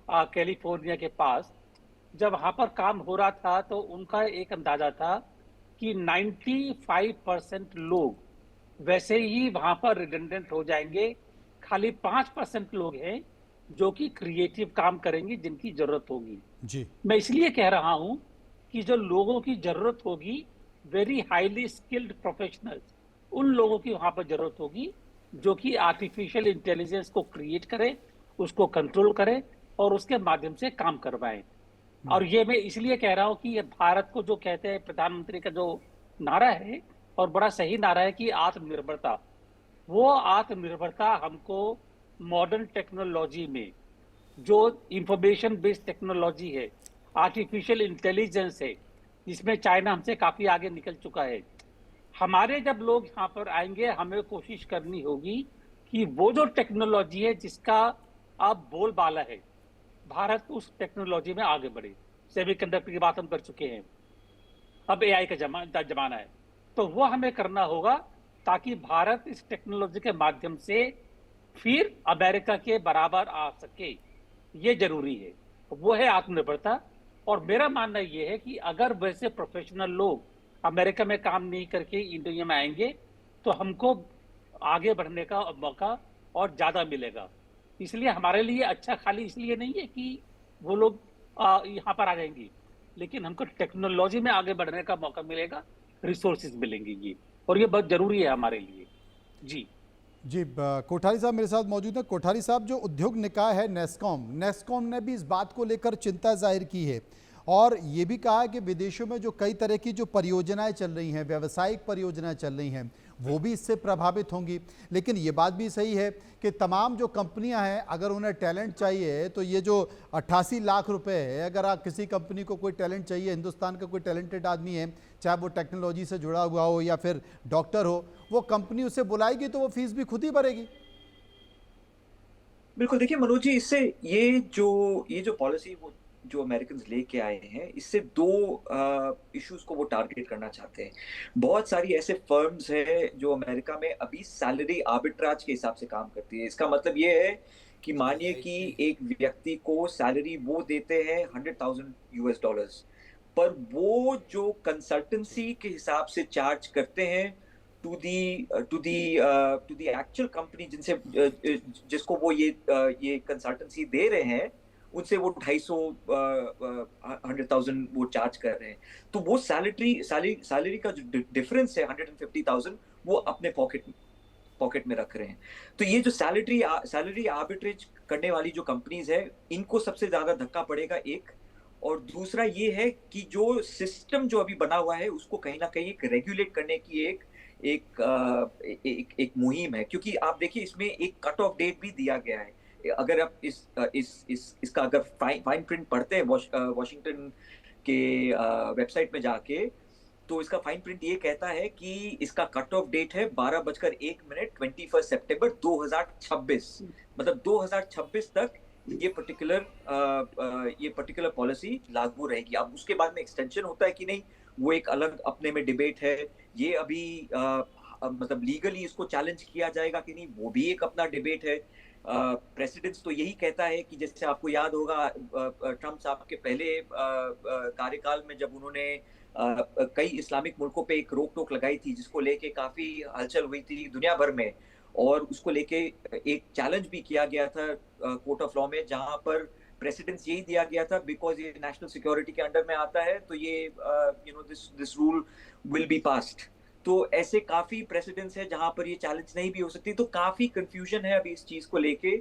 कैलिफोर्निया के पास। जब वहां पर काम हो रहा था तो उनका एक अंदाजा था कि 95% लोग वैसे ही वहां पर रिडंडेंट हो जाएंगे। खाली 5% लोग हैं जो कि क्रिएटिव काम करेंगे, जिनकी जरूरत होगी। जी, मैं इसलिए कह रहा हूं कि जो लोगों की जरूरत होगी, वेरी हाईली स्किल्ड प्रोफेशनल्स, उन लोगों की वहां पर जरूरत होगी जो कि आर्टिफिशियल इंटेलिजेंस को क्रिएट करे, उसको कंट्रोल करे और उसके माध्यम से काम करवाएं। और ये मैं इसलिए कह रहा हूं कि ये भारत को जो कहते हैं, प्रधानमंत्री का जो नारा है, और बड़ा सही नारा है कि आत्मनिर्भरता, वो आत्मनिर्भरता हमको मॉडर्न टेक्नोलॉजी में, जो इंफॉर्मेशन बेस्ड टेक्नोलॉजी है, आर्टिफिशियल इंटेलिजेंस है, जिसमें चाइना हमसे काफी आगे निकल चुका है, हमारे जब लोग यहाँ पर आएंगे, हमें कोशिश करनी होगी कि वो जो टेक्नोलॉजी है जिसका अब बोलबाला है, भारत उस टेक्नोलॉजी में आगे बढ़े। सेमीकंडक्टर की बात हम कर चुके हैं, अब एआई का जमाना है, तो वो हमें करना होगा ताकि भारत इस टेक्नोलॉजी के माध्यम से फिर अमेरिका के बराबर आ सके। ये जरूरी है, वो है आत्मनिर्भरता। और मेरा मानना ये है कि अगर वैसे प्रोफेशनल लोग अमेरिका में काम नहीं करके इंडिया में आएंगे तो हमको आगे बढ़ने का मौका और ज्यादा मिलेगा। इसलिए हमारे लिए अच्छा खाली इसलिए नहीं है कि वो लोग यहाँ पर आ जाएंगे, लेकिन हमको टेक्नोलॉजी में आगे बढ़ने का मौका मिलेगा, रिसोर्सेज मिलेंगे ये, और ये बहुत जरूरी है हमारे लिए। जी जी, कोठारी साहब मेरे साथ मौजूद हैं। कोठारी साहब, जो उद्योग निकाय है नेस्कॉम ने भी इस बात को लेकर चिंता जाहिर की है और ये भी कहा है कि विदेशों में जो कई तरह की जो परियोजनाएं चल रही हैं, व्यावसायिक परियोजनाएं चल रही हैं, वो भी इससे प्रभावित होंगी। लेकिन ये बात भी सही है कि तमाम जो कंपनियां हैं, अगर उन्हें टैलेंट चाहिए तो ये जो 88 लाख रुपए है, अगर आप किसी कंपनी को कोई टैलेंट चाहिए, हिंदुस्तान का कोई टैलेंटेड आदमी है, चाहे वो टेक्नोलॉजी से जुड़ा हुआ हो या फिर डॉक्टर हो, वो कंपनी उसे बुलाएगी तो वो फीस भी खुद ही भरेगी। बिल्कुल। देखिए मनोज जी, इससे ये जो पॉलिसी वो जो अमेरिकन लेके आए हैं, इससे दो इश्यूज को वो टारगेट करना चाहते हैं। बहुत सारी ऐसे फर्म्स हैं जो अमेरिका में अभी सैलरी आर्बिट्राज के हिसाब से काम करती है। इसका मतलब ये है कि मानिए कि एक व्यक्ति को सैलरी वो देते हैं $100,000, पर वो जो कंसल्टेंसी के हिसाब से चार्ज करते हैं टू दी एक्चुअल कंपनी जिसको वो ये कंसल्टेंसी दे रहे हैं, उनसे वो 100,000 वो चार्ज कर रहे हैं। तो वो सैलरी का जो डिफरेंस है 150,000, वो अपने पॉकेट पॉकेट में रख रहे हैं। तो ये जो सैलरी आर्बिट्रेज करने वाली जो कंपनीज है, इनको सबसे ज्यादा धक्का पड़ेगा एक। और दूसरा ये है कि जो सिस्टम जो अभी बना हुआ है उसको कहीं ना कहीं एक रेगुलेट करने की एक मुहिम है, क्योंकि आप देखिए इसमें एक कट ऑफ डेट भी दिया गया है। अगर आप इसका अगर फाइन प्रिंट पढ़ते हैं वॉशिंगटन के वेबसाइट में जाके, तो इसका फाइन प्रिंट ये कहता है कि इसका कट ऑफ डेट है 12:01 21 सितंबर 2026। मतलब 2026 तक ये पर्टिकुलर पॉलिसी लागू रहेगी। अब उसके बाद में एक्सटेंशन होता है कि नहीं, वो एक अलग अपने में डिबेट है। ये अभी मतलब लीगली इसको चैलेंज किया जाएगा कि नहीं, वो भी एक अपना डिबेट है। प्रेसिडेंट्स तो यही कहता है कि जैसे आपको याद होगा ट्रम्प साहब के पहले कार्यकाल में जब उन्होंने कई इस्लामिक मुल्कों पे एक रोक टोक लगाई थी, जिसको लेके काफी हलचल हुई थी दुनिया भर में, और उसको लेके एक चैलेंज भी किया गया था कोर्ट ऑफ लॉ में, जहां पर प्रेसिडेंस यही दिया गया था बिकॉज ये नेशनल सिक्योरिटी के अंडर में आता है, तो ये this rule will be passed. तो ऐसे काफी प्रेसिडेंट्स है जहां पर ये चैलेंज नहीं भी हो सकती। तो काफी कंफ्यूजन है अभी इस चीज को लेके।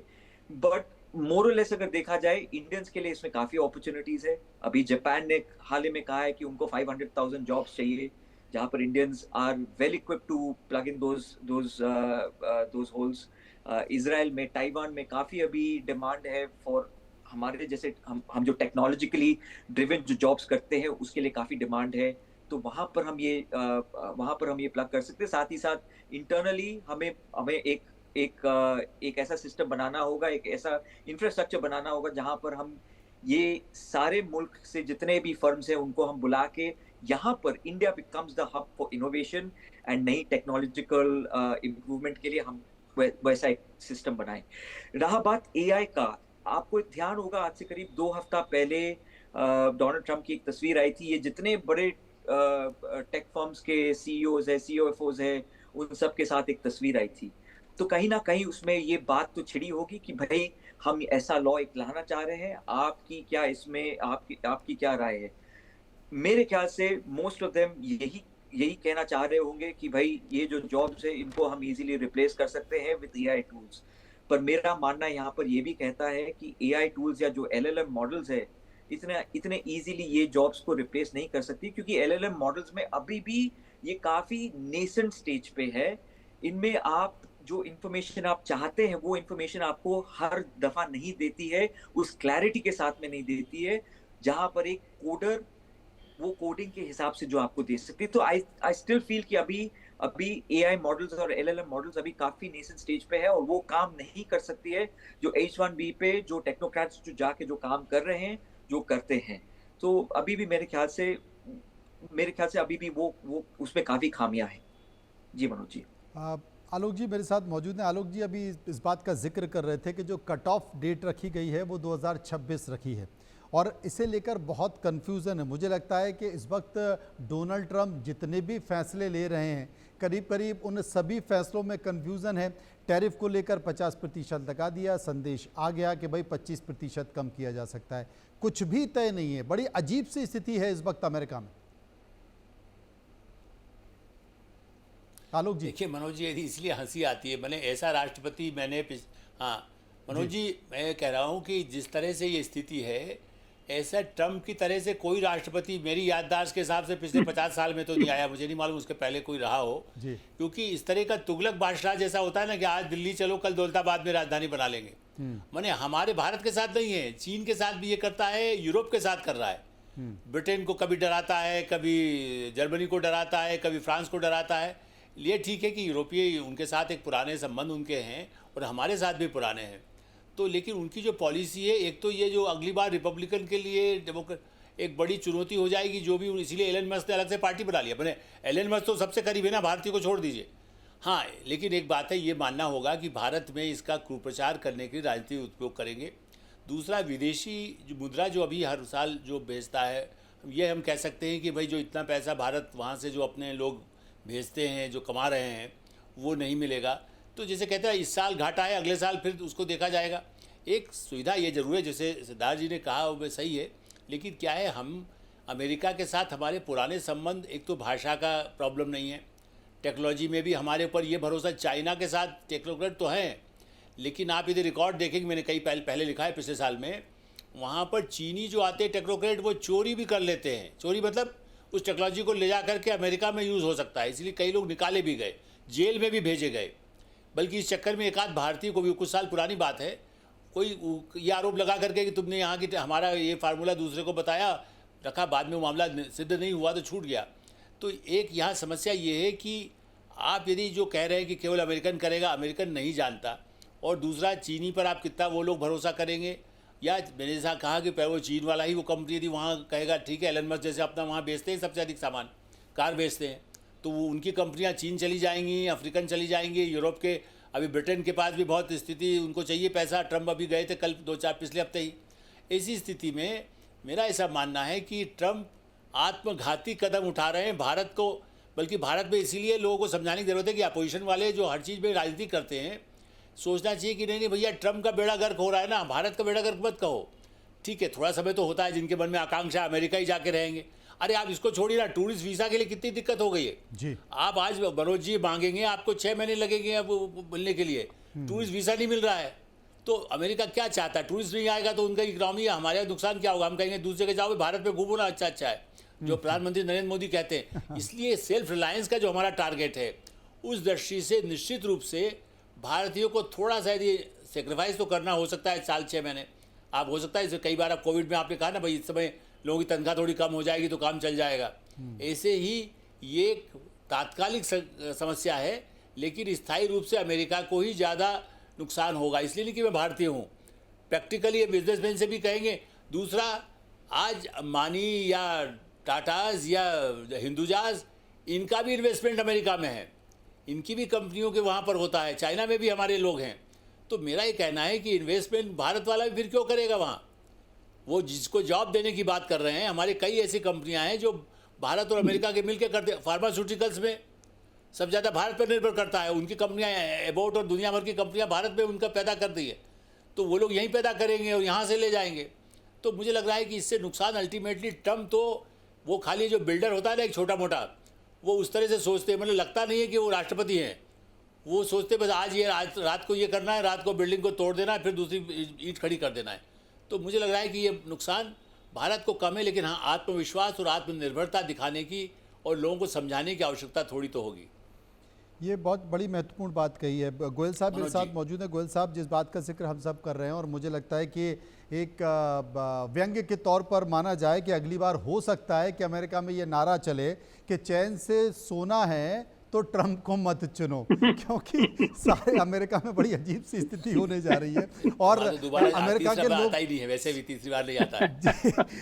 बट मोरलेस अगर देखा जाए, इंडियंस के लिए इसमें काफी अपॉर्चुनिटीज है। अभी जापान ने हाल ही में कहा है कि उनको 500,000 जॉब्स चाहिए, जहां पर Indians are well equipped to plug in those holes. Israel में, ताइवान में काफी अभी डिमांड है फॉर हमारे जैसे हम जो टेक्नोलॉजिकली ड्रिवन जो जॉब्स करते हैं उसके लिए काफी डिमांड है। तो वहां पर हम ये प्लग कर सकते हैं। साथ ही साथ इंटरनली हमें एक ऐसा सिस्टम बनाना होगा, एक ऐसा इंफ्रास्ट्रक्चर बनाना होगा जहां पर हम ये सारे मुल्क से जितने भी फर्म्स हैं उनको हम बुला के यहाँ पर India becomes the hub for innovation and नई टेक्नोलॉजिकल इम्प्रूवमेंट के लिए हम वैसा एक सिस्टम बनाएं। रहा बात एआई का, आपको ध्यान होगा आज से करीब 2 हफ्ता पहले डोनाल्ड ट्रंप की एक तस्वीर आई थी। ये जितने बड़े टेक फर्म्स के सीईओज है, सीओएफओज है, उन सब के साथ एक तस्वीर आई थी। तो कहीं ना कहीं उसमें ये बात तो छिड़ी होगी कि भाई हम ऐसा लॉ एक लाना चाह रहे हैं, आपकी क्या इसमें आपकी क्या राय है। मेरे ख्याल से मोस्ट ऑफ देम यही कहना चाह रहे होंगे कि भाई ये जो जॉब्स है इनको हम इजीली रिप्लेस कर सकते हैं विद एआई टूल्स। पर मेरा मानना यहाँ पर ये भी कहता है कि एआई टूल्स या जो एलएलएम मॉडल्स है इतने इजीली ये जॉब्स को रिप्लेस नहीं कर सकती, क्योंकि एलएलएम मॉडल्स में अभी भी ये काफी नेसेंट स्टेज पे है। इनमें आप जो इन्फॉर्मेशन आप चाहते हैं वो इन्फॉर्मेशन आपको हर दफा नहीं देती है, उस क्लैरिटी के साथ में नहीं देती है जहां पर एक कोडर वो कोडिंग के हिसाब से जो आपको दे सकती है। तो आई स्टिल फील कि अभी एआई मॉडल्स और एलएलएम मॉडल्स अभी काफी नेसेंट स्टेज पे है और वो काम नहीं कर सकती है जो H1B पे जो टेक्नोक्रेट्स जो जाके जो काम कर रहे हैं, जो करते हैं। तो अभी भी मेरे ख्याल से अभी भी वो उसमें काफी खामियां हैं। जी मनोज जी। आलोक जी मेरे साथ मौजूद हैं। आलोक जी अभी इस बात का जिक्र कर रहे थे कि जो कट ऑफ डेट रखी गई है वो 2026 रखी है और इसे लेकर बहुत कन्फ्यूज़न है। मुझे लगता है कि इस वक्त डोनाल्ड ट्रंप जितने भी फैसले ले रहे हैं करीब करीब उन सभी फैसलों में कन्फ्यूज़न है। टैरिफ को लेकर 50% लगा दिया, संदेश आ गया कि भाई 25% कम किया जा सकता है, कुछ भी तय नहीं है। बड़ी अजीब सी स्थिति है इस वक्त अमेरिका में। आलोक जी। देखिए मनोज जी, इसलिए हंसी आती है, मैंने ऐसा राष्ट्रपति हाँ मनोज जी मैं कह रहा हूँ कि जिस तरह से ये स्थिति है, ऐसा ट्रंप की तरह से कोई राष्ट्रपति मेरी याददाश्त के हिसाब से पिछले 50 साल में तो नहीं आया। मुझे नहीं मालूम उसके पहले कोई रहा हो, क्योंकि इस तरह का तुगलक बादशाह जैसा होता है ना कि आज दिल्ली चलो कल दौलताबाद में राजधानी बना लेंगे। माने हमारे भारत के साथ नहीं है, चीन के साथ भी ये करता है, यूरोप के साथ कर रहा है। ब्रिटेन को कभी डराता है, कभी जर्मनी को डराता है, कभी फ्रांस को डराता है। ये ठीक है कि यूरोपीय उनके साथ एक पुराने संबंध उनके हैं और हमारे साथ भी पुराने हैं, तो लेकिन उनकी जो पॉलिसी है, एक तो ये जो अगली बार रिपब्लिकन के लिए डेमोक्रेट एक बड़ी चुनौती हो जाएगी जो भी, इसीलिए एलन मस्क ने अलग से पार्टी बना लिया। मैंने एलन मस्क तो सबसे करीब है ना, भारतीय को छोड़ दीजिए। हाँ, लेकिन एक बात है, ये मानना होगा कि भारत में इसका कुप्रचार करने के लिए राजनीति उपयोग करेंगे। दूसरा, विदेशी जो मुद्रा जो अभी हर साल जो भेजता है, ये हम कह सकते हैं कि भाई जो इतना पैसा भारत वहाँ से जो अपने लोग भेजते हैं, जो कमा रहे हैं, वो नहीं मिलेगा। तो जैसे कहते हैं इस साल घाटा है, अगले साल फिर उसको देखा जाएगा। एक सुविधा ये जरूर है, जैसे सिद्धार्थ जी ने कहा वो सही है, लेकिन क्या है, हम अमेरिका के साथ हमारे पुराने संबंध, एक तो भाषा का प्रॉब्लम नहीं है, टेक्नोलॉजी में भी हमारे ऊपर ये भरोसा, चाइना के साथ टेक्नोक्रेट तो हैं, लेकिन आप यदि रिकॉर्ड देखेंगे, मैंने कई पहले लिखा है पिछले साल में, वहाँ पर चीनी जो आते हैं टेक्नोक्रेट वो चोरी भी कर लेते हैं। चोरी मतलब उस टेक्नोलॉजी को ले जा करके अमेरिका में यूज़ हो सकता है, इसलिए कई लोग निकाले भी गए, जेल में भी भेजे गए। बल्कि इस चक्कर में एक आध भारतीय को भी, कुछ साल पुरानी बात है, कोई ये आरोप लगा करके कि तुमने यहाँ की हमारा ये फार्मूला दूसरे को बताया रखा, बाद में वो मामला सिद्ध नहीं हुआ तो छूट गया। तो एक यहाँ समस्या ये है कि आप यदि जो कह रहे हैं कि केवल अमेरिकन करेगा, अमेरिकन नहीं जानता, और दूसरा चीनी पर आप कितना वो लोग भरोसा करेंगे, या मैंने जैसा कहा कि वो चीन वाला ही वो कंपनी यदि वहाँ कहेगा ठीक है, एलन मस्क जैसे अपना वहाँ बेचते हैं सबसे अधिक सामान, कार बेचते हैं, तो वो उनकी कंपनियाँ चीन चली जाएंगी, अफ्रीकन चली जाएंगी, यूरोप के, अभी ब्रिटेन के पास भी बहुत स्थिति, उनको चाहिए पैसा, ट्रम्प अभी गए थे कल 2-4 पिछले हफ्ते ही। ऐसी स्थिति में मेरा ऐसा मानना है कि ट्रम्प आत्मघाती कदम उठा रहे हैं भारत को, बल्कि भारत में इसीलिए लोगों को समझाने की ज़रूरत है कि अपोजिशन वाले जो हर चीज़ में राजनीति करते हैं, सोचना चाहिए कि नहीं भैया, ट्रम्प का बेड़ा गर्क हो रहा है ना, भारत का बेड़ा गर्क मत कहो। ठीक है, थोड़ा समय तो होता है जिनके मन में आकांक्षा अमेरिका ही जाके रहेंगे। अरे आप इसको छोड़िए ना, टूरिस्ट वीज़ा के लिए कितनी दिक्कत हो गई है जी। आप आज मनोज जी मांगेंगे, आपको 6 महीने लगेंगे अब मिलने के लिए, टूरिस्ट वीज़ा नहीं मिल रहा है। तो अमेरिका क्या चाहता है? टूरिस्ट नहीं आएगा तो उनका इकोनॉमी, हमारे नुकसान क्या होगा? हम कहेंगे दूसरे के जाओ, भारत में घूमो ना, अच्छा है, जो प्रधानमंत्री नरेंद्र मोदी कहते हैं। इसलिए सेल्फ रिलायंस का जो हमारा टारगेट है, उस दृष्टि से निश्चित रूप से भारतीयों को थोड़ा सा यदि सेक्रीफाइस तो करना हो सकता है, साल 6 महीने आप हो सकता है। कई बार आप कोविड में आपने कहा ना भाई, इस समय लोगों की तनख्वाह थोड़ी कम हो जाएगी तो काम चल जाएगा। ऐसे ही ये एक तात्कालिक समस्या है, लेकिन स्थायी रूप से अमेरिका को ही ज़्यादा नुकसान होगा। इसलिए नहीं कि मैं भारतीय हूँ, प्रैक्टिकली ये बिजनेसमैन से भी कहेंगे। दूसरा, आज अंबानी या टाटाज या हिंदुजाज, इनका भी इन्वेस्टमेंट अमेरिका में है, इनकी भी कंपनियों के वहाँ पर होता है, चाइना में भी हमारे लोग हैं। तो मेरा ये कहना है कि इन्वेस्टमेंट भारत वाला भी फिर क्यों करेगा वहाँ? वो जिसको जॉब देने की बात कर रहे हैं, हमारी कई ऐसी कंपनियां हैं जो भारत और अमेरिका के मिलकर करते हैं। फार्मास्यूटिकल्स में सब ज़्यादा भारत पर निर्भर करता है, उनकी कंपनियां एबोट और दुनिया भर की कंपनियां भारत में उनका पैदा कर दी है, तो वो लोग यहीं पैदा करेंगे और यहाँ से ले जाएंगे। तो मुझे लग रहा है कि इससे नुकसान अल्टीमेटली ट्रम्प, तो वो खाली जो बिल्डर होता है ना एक छोटा मोटा, वो उस तरह से सोचते हैं, मतलब लगता नहीं है कि वो राष्ट्रपति हैं। वो सोचते बस आज ये रात को ये करना है, रात को बिल्डिंग को तोड़ देना है, फिर दूसरी ईंट खड़ी कर देना है। तो मुझे लग रहा है कि ये नुकसान भारत को कम है, लेकिन हाँ, आत्मविश्वास और आत्मनिर्भरता दिखाने की और लोगों को समझाने की आवश्यकता थोड़ी तो होगी। ये बहुत बड़ी महत्वपूर्ण बात कही है। गोयल साहब मेरे साथ मौजूद हैं। गोयल साहब, जिस बात का जिक्र हम सब कर रहे हैं, और मुझे लगता है कि एक व्यंग्य के तौर पर माना जाए कि अगली बार हो सकता है कि अमेरिका में ये नारा चले कि चैन से सोना है तो ट्रम्प को मत चुनो, क्योंकि सारे अमेरिका में बड़ी अजीब सी स्थिति होने जा रही है। और अमेरिका के लोग आता ही नहीं है, वैसे भी तीसरी बार नहीं आता है।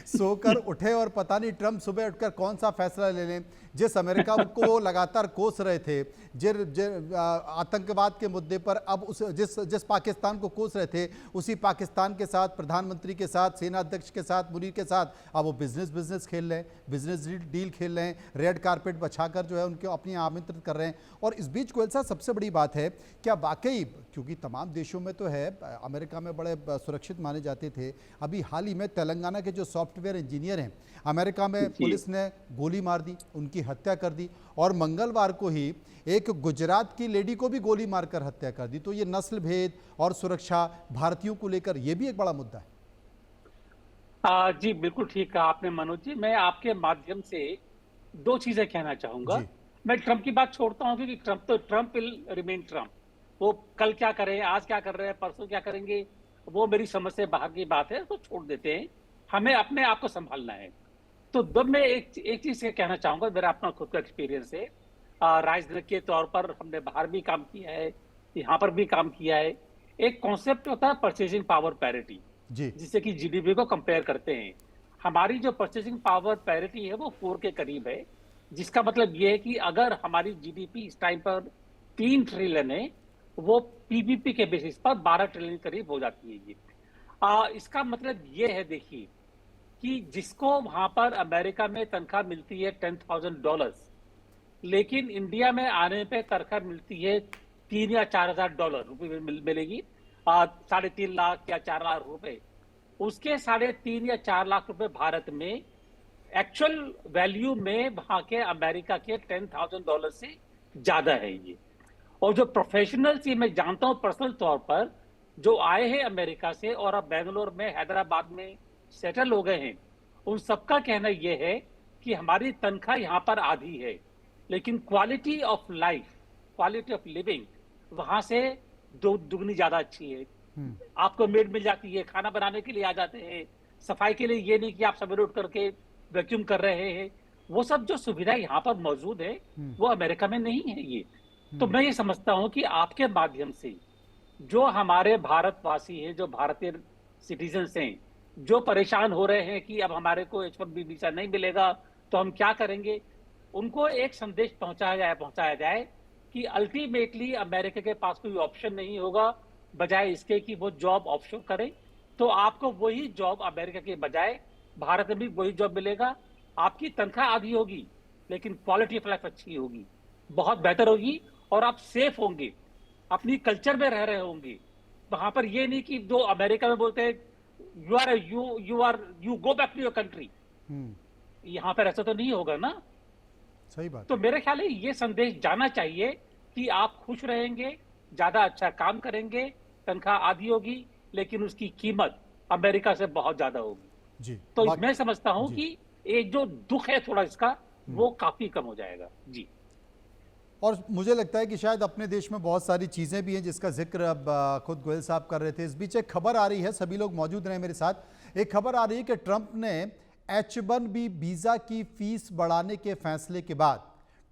सोकर उठे और पता नहीं ट्रम्प सुबह उठकर कौन सा फैसला ले लें। जिस अमेरिका को लगातार कोस रहे थे, आतंकवाद के मुद्दे पर, अब जिस पाकिस्तान को कोस रहे थे, उसी पाकिस्तान के साथ, प्रधानमंत्री के साथ, सेना अध्यक्ष के साथ, मुनीर के साथ, अब वो बिजनेस खेल रहे हैं, बिजनेस डील खेल रहे हैं, रेड कारपेट बछाकर जो है उनको अपनी आमंत्रित कर रहे हैं। और इस बीच गोयल साहब, सबसे बड़ी बात है क्या वाकई, क्योंकि तमाम देशों में तो है, अमेरिका में बड़े सुरक्षित माने जाते थे, अभी हाल ही में तेलंगाना के जो सॉफ्टवेयर इंजीनियर हैं, अमेरिका में पुलिस ने गोली मार दी, उनकी हत्या कर दी, और मंगलवार को ही एक गुजरात की लेडी को भी गोली मारकर हत्या कर दी। तो ये नस्ल भेद और सुरक्षा भारतीयों को लेकर ये भी एक बड़ा मुद्दा है। जी बिल्कुल ठीक कहा आपने मनोज जी। मैं आपके माध्यम से 2 चीजें कहना चाहूंगा। मैं ट्रंप की बात छोड़ता हूं, क्योंकि ट्रंप विल रिमेन ट्रंप। वो कल क्या कर रहे हैं, आज क्या कर रहे हैं, परसों क्या करेंगे, वो मेरी समझ से बाहर की बात है, तो छोड़ देते हैं। हमें अपने आप को संभालना है। तो जब मैं एक चीज से कहना चाहूंगा, मेरा अपना खुद का एक्सपीरियंस है। राजनीति के तौर पर हमने बाहर भी काम किया है, यहाँ पर भी काम किया है। एक कॉन्सेप्ट होता है परचेजिंग पावर पैरिटी, जिससे कि जीडीपी को कंपेयर करते हैं। हमारी जो परचेजिंग पावर पैरिटी है वो 4 के करीब है, जिसका मतलब ये है कि अगर हमारी जीडीपी इस टाइम पर 3 ट्रिलियन है, वो पीपीपी के बेसिस पर 12 ट्रिलियन करीब हो जाती है ये। इसका मतलब ये है, देखिए कि जिसको वहां पर अमेरिका में तनख्वाह मिलती है $10,000, लेकिन इंडिया में आने पे तनख्वाह मिलती है $3,000 या $4,000 मिलेगी, 3.5 लाख या 4 लाख रुपए। उसके 3.5 या 4 लाख रुपए भारत में एक्चुअल वैल्यू में वहां के अमेरिका के $10,000 से ज्यादा है ये। और जो प्रोफेशनल्स ये मैं जानता हूँ पर्सनल तौर पर, जो आए हैं अमेरिका से और अब बेंगलोर में, हैदराबाद में सेटल हो गए हैं, उन सबका कहना यह है कि हमारी तनख्वाह यहाँ पर आधी है, लेकिन quality of life, quality of living वहां से दुगनी ज्यादा अच्छी है। आपको मेड मिल जाती है, खाना बनाने के लिए आ जाते हैं, सफाई के लिए ये नहीं कि आप सवेरे उठ करके वैक्यूम कर रहे हैं। वो सब जो सुविधा यहाँ पर मौजूद है वो अमेरिका में नहीं है ये। तो मैं ये समझता हूं कि आपके माध्यम से जो हमारे भारतवासी हैं, जो भारतीय सिटीजन्स हैं, जो परेशान हो रहे हैं कि अब हमारे को H1B वीजा नहीं मिलेगा तो हम क्या करेंगे, उनको एक संदेश पहुंचाया जाए कि अल्टीमेटली अमेरिका के पास कोई ऑप्शन नहीं होगा बजाय इसके कि वो जॉब ऑफशोर करे। तो आपको वही जॉब अमेरिका के बजाय भारत में भी वही जॉब मिलेगा। आपकी तनख्वाह आधी होगी लेकिन क्वालिटी ऑफ लाइफ अच्छी होगी, बहुत बेहतर होगी, और आप सेफ होंगे, अपनी कल्चर में रह रहे होंगे। वहां पर ये नहीं कि जो अमेरिका में बोलते हैं you go back to your country, यहाँ पर ऐसा तो नहीं होगा ना। सही बात। तो मेरे ख्याल है ये संदेश जाना चाहिए कि आप खुश रहेंगे, ज्यादा अच्छा काम करेंगे, तनख्वाह आधी होगी, लेकिन उसकी कीमत अमेरिका से बहुत ज्यादा होगी। जी, तो मैं समझता हूं कि ये जो दुख है थोड़ा इसका, वो काफी कम हो जाएगा। जी। और मुझे लगता है कि शायद अपने देश में बहुत सारी चीज़ें भी हैं जिसका जिक्र अब खुद गोयल साहब कर रहे थे। इस बीच एक खबर आ रही है, सभी लोग मौजूद रहे मेरे साथ। एक खबर आ रही है कि ट्रंप ने H1B वीज़ा की फीस बढ़ाने के फैसले के बाद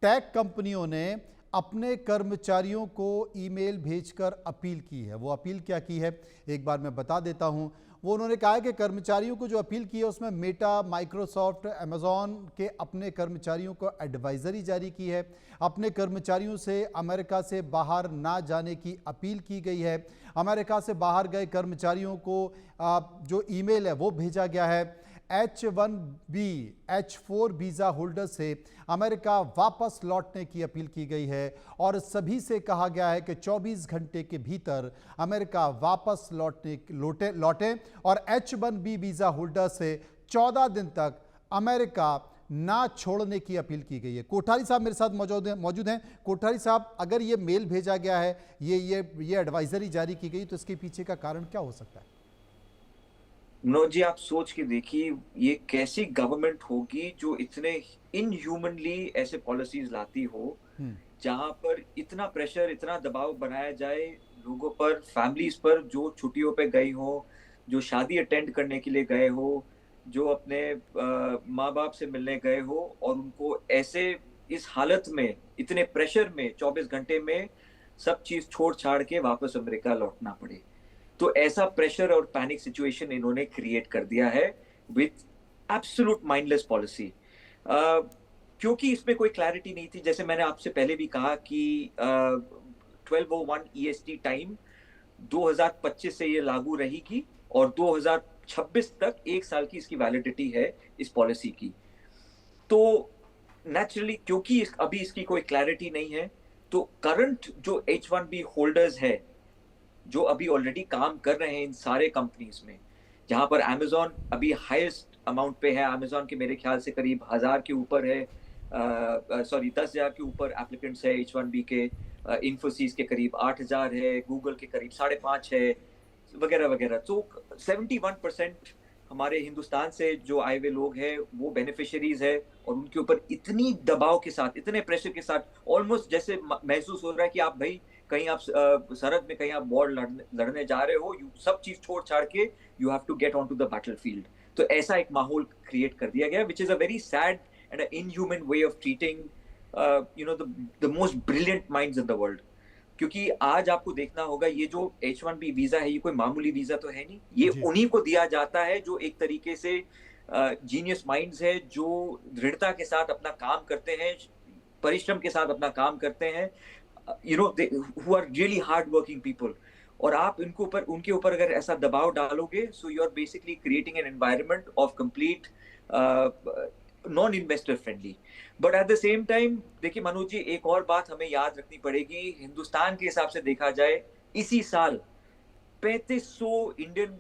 टेक कंपनियों ने अपने कर्मचारियों को ईमेल भेजकर अपील की है। वो अपील क्या की है एक बार मैं बता देता हूं। वो उन्होंने कहा है कि कर्मचारियों को जो अपील की है उसमें मेटा, माइक्रोसॉफ्ट, अमेजॉन के अपने कर्मचारियों को एडवाइजरी जारी की है। अपने कर्मचारियों से अमेरिका से बाहर ना जाने की अपील की गई है। अमेरिका से बाहर गए कर्मचारियों को जो ईमेल है वो भेजा गया है। H1B, H4 वीज़ा होल्डर से अमेरिका वापस लौटने की अपील की गई है और सभी से कहा गया है कि 24 घंटे के भीतर अमेरिका वापस लौटें और H1B वीज़ा होल्डर से 14 दिन तक अमेरिका ना छोड़ने की अपील की गई है। कोठारी साहब मेरे साथ मौजूद हैं। कोठारी साहब, अगर ये मेल भेजा गया है, ये एडवाइजरी जारी की गई, तो इसके पीछे का कारण क्या हो सकता है? मनोज जी, आप सोच के देखिए ये कैसी गवर्नमेंट होगी जो इतने इनह्यूमनली ऐसे पॉलिसीज लाती हो, जहां पर इतना प्रेशर, इतना दबाव बनाया जाए लोगों पर, फैमिलीज पर जो छुट्टियों पे गई हो, जो शादी अटेंड करने के लिए गए हो, जो अपने माँ बाप से मिलने गए हो, और उनको ऐसे इस हालत में, इतने प्रेशर में 24 घंटे में सब चीज छोड़ छाड़ के वापस अमेरिका लौटना पड़े। तो ऐसा प्रेशर और पैनिक सिचुएशन इन्होंने क्रिएट कर दिया है विथ एब्सोल्यूट माइंडलेस पॉलिसी, क्योंकि इसमें कोई क्लैरिटी नहीं थी। जैसे मैंने आपसे पहले भी कहा कि 1201 EST टाइम 2025 से ये लागू रहेगी और 2026 तक 1 साल की इसकी वैलिडिटी है इस पॉलिसी की। तो नेचुरली क्योंकि अभी इसकी कोई क्लैरिटी नहीं है, तो करंट जो H1B होल्डर्स है जो अभी ऑलरेडी काम कर रहे हैं इन सारे कंपनीज में, जहां पर अमेजॉन अभी हाईएस्ट अमाउंट पे है, अमेजॉन के मेरे ख्याल से करीब 1000 के ऊपर है, 10,000 के ऊपर एप्लीकेंट्स है H1B के, इन्फोसिस के करीब 8000 है, गूगल के करीब 5.5 है, वगैरह वगैरह। तो 71% हमारे हिंदुस्तान से जो आए हुए लोग हैं वो बेनिफिशियरीज है, और उनके ऊपर इतनी दबाव के साथ, इतने प्रेशर के साथ, ऑलमोस्ट जैसे महसूस हो रहा है कि आप भाई कहीं आप सरहद में कहीं आप वॉर लड़ने जा रहे हो, सब चीज छोड़ छाड़ के you have to get on to the battlefield. तो ऐसा एक माहौल क्रिएट कर दिया गया, which is a very sad and inhuman way of treating the most brilliant minds in the world. क्योंकि आज आपको देखना होगा, ये जो H1B वीजा है ये कोई मामूली वीजा तो है नहीं, ये उन्हीं को दिया जाता है जो एक तरीके से जीनियस माइंड्स है, जो दृढ़ता के साथ अपना काम करते हैं, परिश्रम के साथ अपना काम करते हैं, who are really hard working people। और आप उनके ऊपर अगर ऐसा दबाव डालोगे, so you are basically creating an environment of complete non investor friendly. But at the same time देखिए मनोज जी, एक और बात हमें याद रखनी पड़ेगी, हिंदुस्तान के हिसाब से देखा जाए इसी साल 3500 इंडियन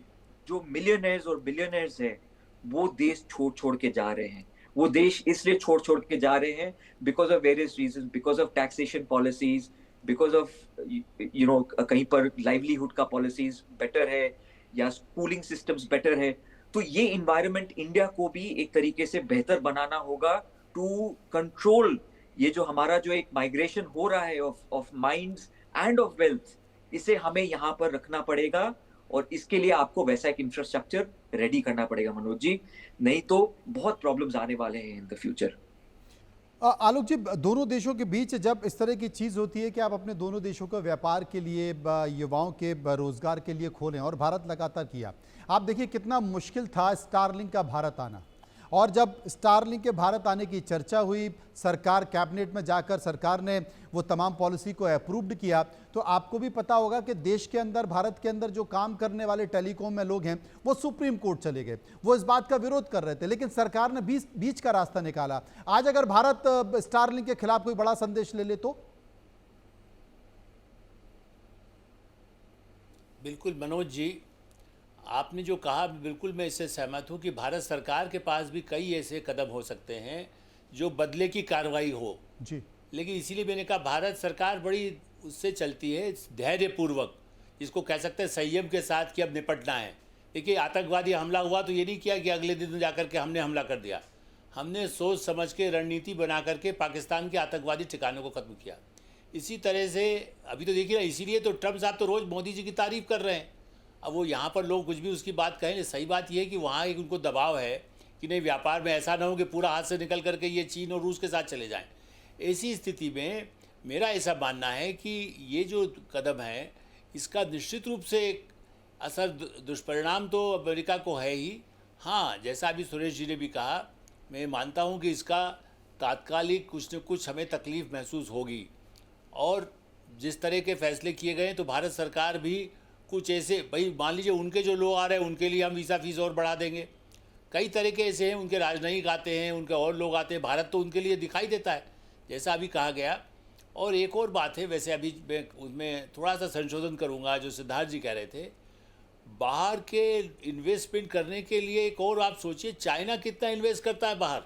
जो मिलियनर्स और बिलियनर्स है वो देश छोड़ के जा रहे हैं, वो देश इसलिए छोड़ छोड़ के जा रहे हैं because of various reason, because of taxation policies, because of कहीं पर लाइवलीहुड का पॉलिसीज बेटर है या स्कूलिंग सिस्टम्स बेटर है। तो ये इन्वायरमेंट इंडिया को भी एक तरीके से बेहतर बनाना होगा टू कंट्रोल ये जो हमारा जो एक माइग्रेशन हो रहा है of minds end of wealth, इसे हमें यहाँ पर रखना पड़ेगा और इसके लिए आपको वैसा एक इंफ्रास्ट्रक्चर रेडी करना पड़ेगा मनोज जी, नहीं तो बहुत प्रॉब्लम्स आने वाले हैं इन द फ्यूचर। आलोक जी, दोनों देशों के बीच जब इस तरह की चीज़ होती है कि आप अपने दोनों देशों को व्यापार के लिए, युवाओं के रोजगार के लिए खोलें, और भारत लगातार किया। आप देखिए कितना मुश्किल था स्टारलिंक का भारत आना, और जब स्टारलिंक के भारत आने की चर्चा हुई, सरकार कैबिनेट में जाकर सरकार ने वो तमाम पॉलिसी को अप्रूव्ड किया, तो आपको भी पता होगा कि देश के अंदर, भारत के अंदर जो काम करने वाले टेलीकॉम में लोग हैं वो सुप्रीम कोर्ट चले गए, वो इस बात का विरोध कर रहे थे, लेकिन सरकार ने बीच का रास्ता निकाला। आज अगर भारत स्टारलिंक के खिलाफ कोई बड़ा संदेश ले ले तो? बिल्कुल मनोज जी, आपने जो कहा बिल्कुल मैं इससे सहमत हूँ कि भारत सरकार के पास भी कई ऐसे कदम हो सकते हैं जो बदले की कार्रवाई हो जी। लेकिन इसीलिए मैंने कहा भारत सरकार बड़ी उससे चलती है धैर्यपूर्वक, जिसको कह सकते हैं संयम के साथ कि अब निपटना है। देखिए आतंकवादी हमला हुआ तो ये नहीं किया कि अगले दिन जाकर के हमने हमला कर दिया, हमने सोच समझ के रणनीति बना करके पाकिस्तान के आतंकवादी ठिकानों को ख़त्म किया। इसी तरह से अभी तो देखिए ना, इसीलिए तो ट्रम्प साहब तो रोज़ मोदी जी की तारीफ़ कर रहे हैं। अब वो यहाँ पर लोग कुछ भी उसकी बात कहें, सही बात यह है कि वहाँ एक उनको दबाव है कि नहीं व्यापार में ऐसा ना हो कि पूरा हाथ से निकल करके ये चीन और रूस के साथ चले जाएं। ऐसी स्थिति में मेरा ऐसा मानना है कि ये जो कदम है इसका निश्चित रूप से असर, दुष्परिणाम तो अमेरिका को है ही। हाँ, जैसा अभी सुरेश जी ने भी कहा, मैं मानता हूँ कि इसका तात्कालिक कुछ न कुछ हमें तकलीफ़ महसूस होगी, और जिस तरह के फैसले किए गए तो भारत सरकार भी कुछ ऐसे, भाई मान लीजिए उनके जो लोग आ रहे हैं उनके लिए हम वीज़ा फीस और बढ़ा देंगे, कई तरह के ऐसे हैं, उनके राजनयिक आते हैं, उनके और लोग आते हैं, भारत तो उनके लिए दिखाई देता है जैसा अभी कहा गया। और एक और बात है, वैसे अभी मैं उसमें थोड़ा सा संशोधन करूंगा जो सिद्धार्थ जी कह रहे थे, बाहर के इन्वेस्टमेंट करने के लिए एक और आप सोचिए, चाइना कितना इन्वेस्ट करता है बाहर,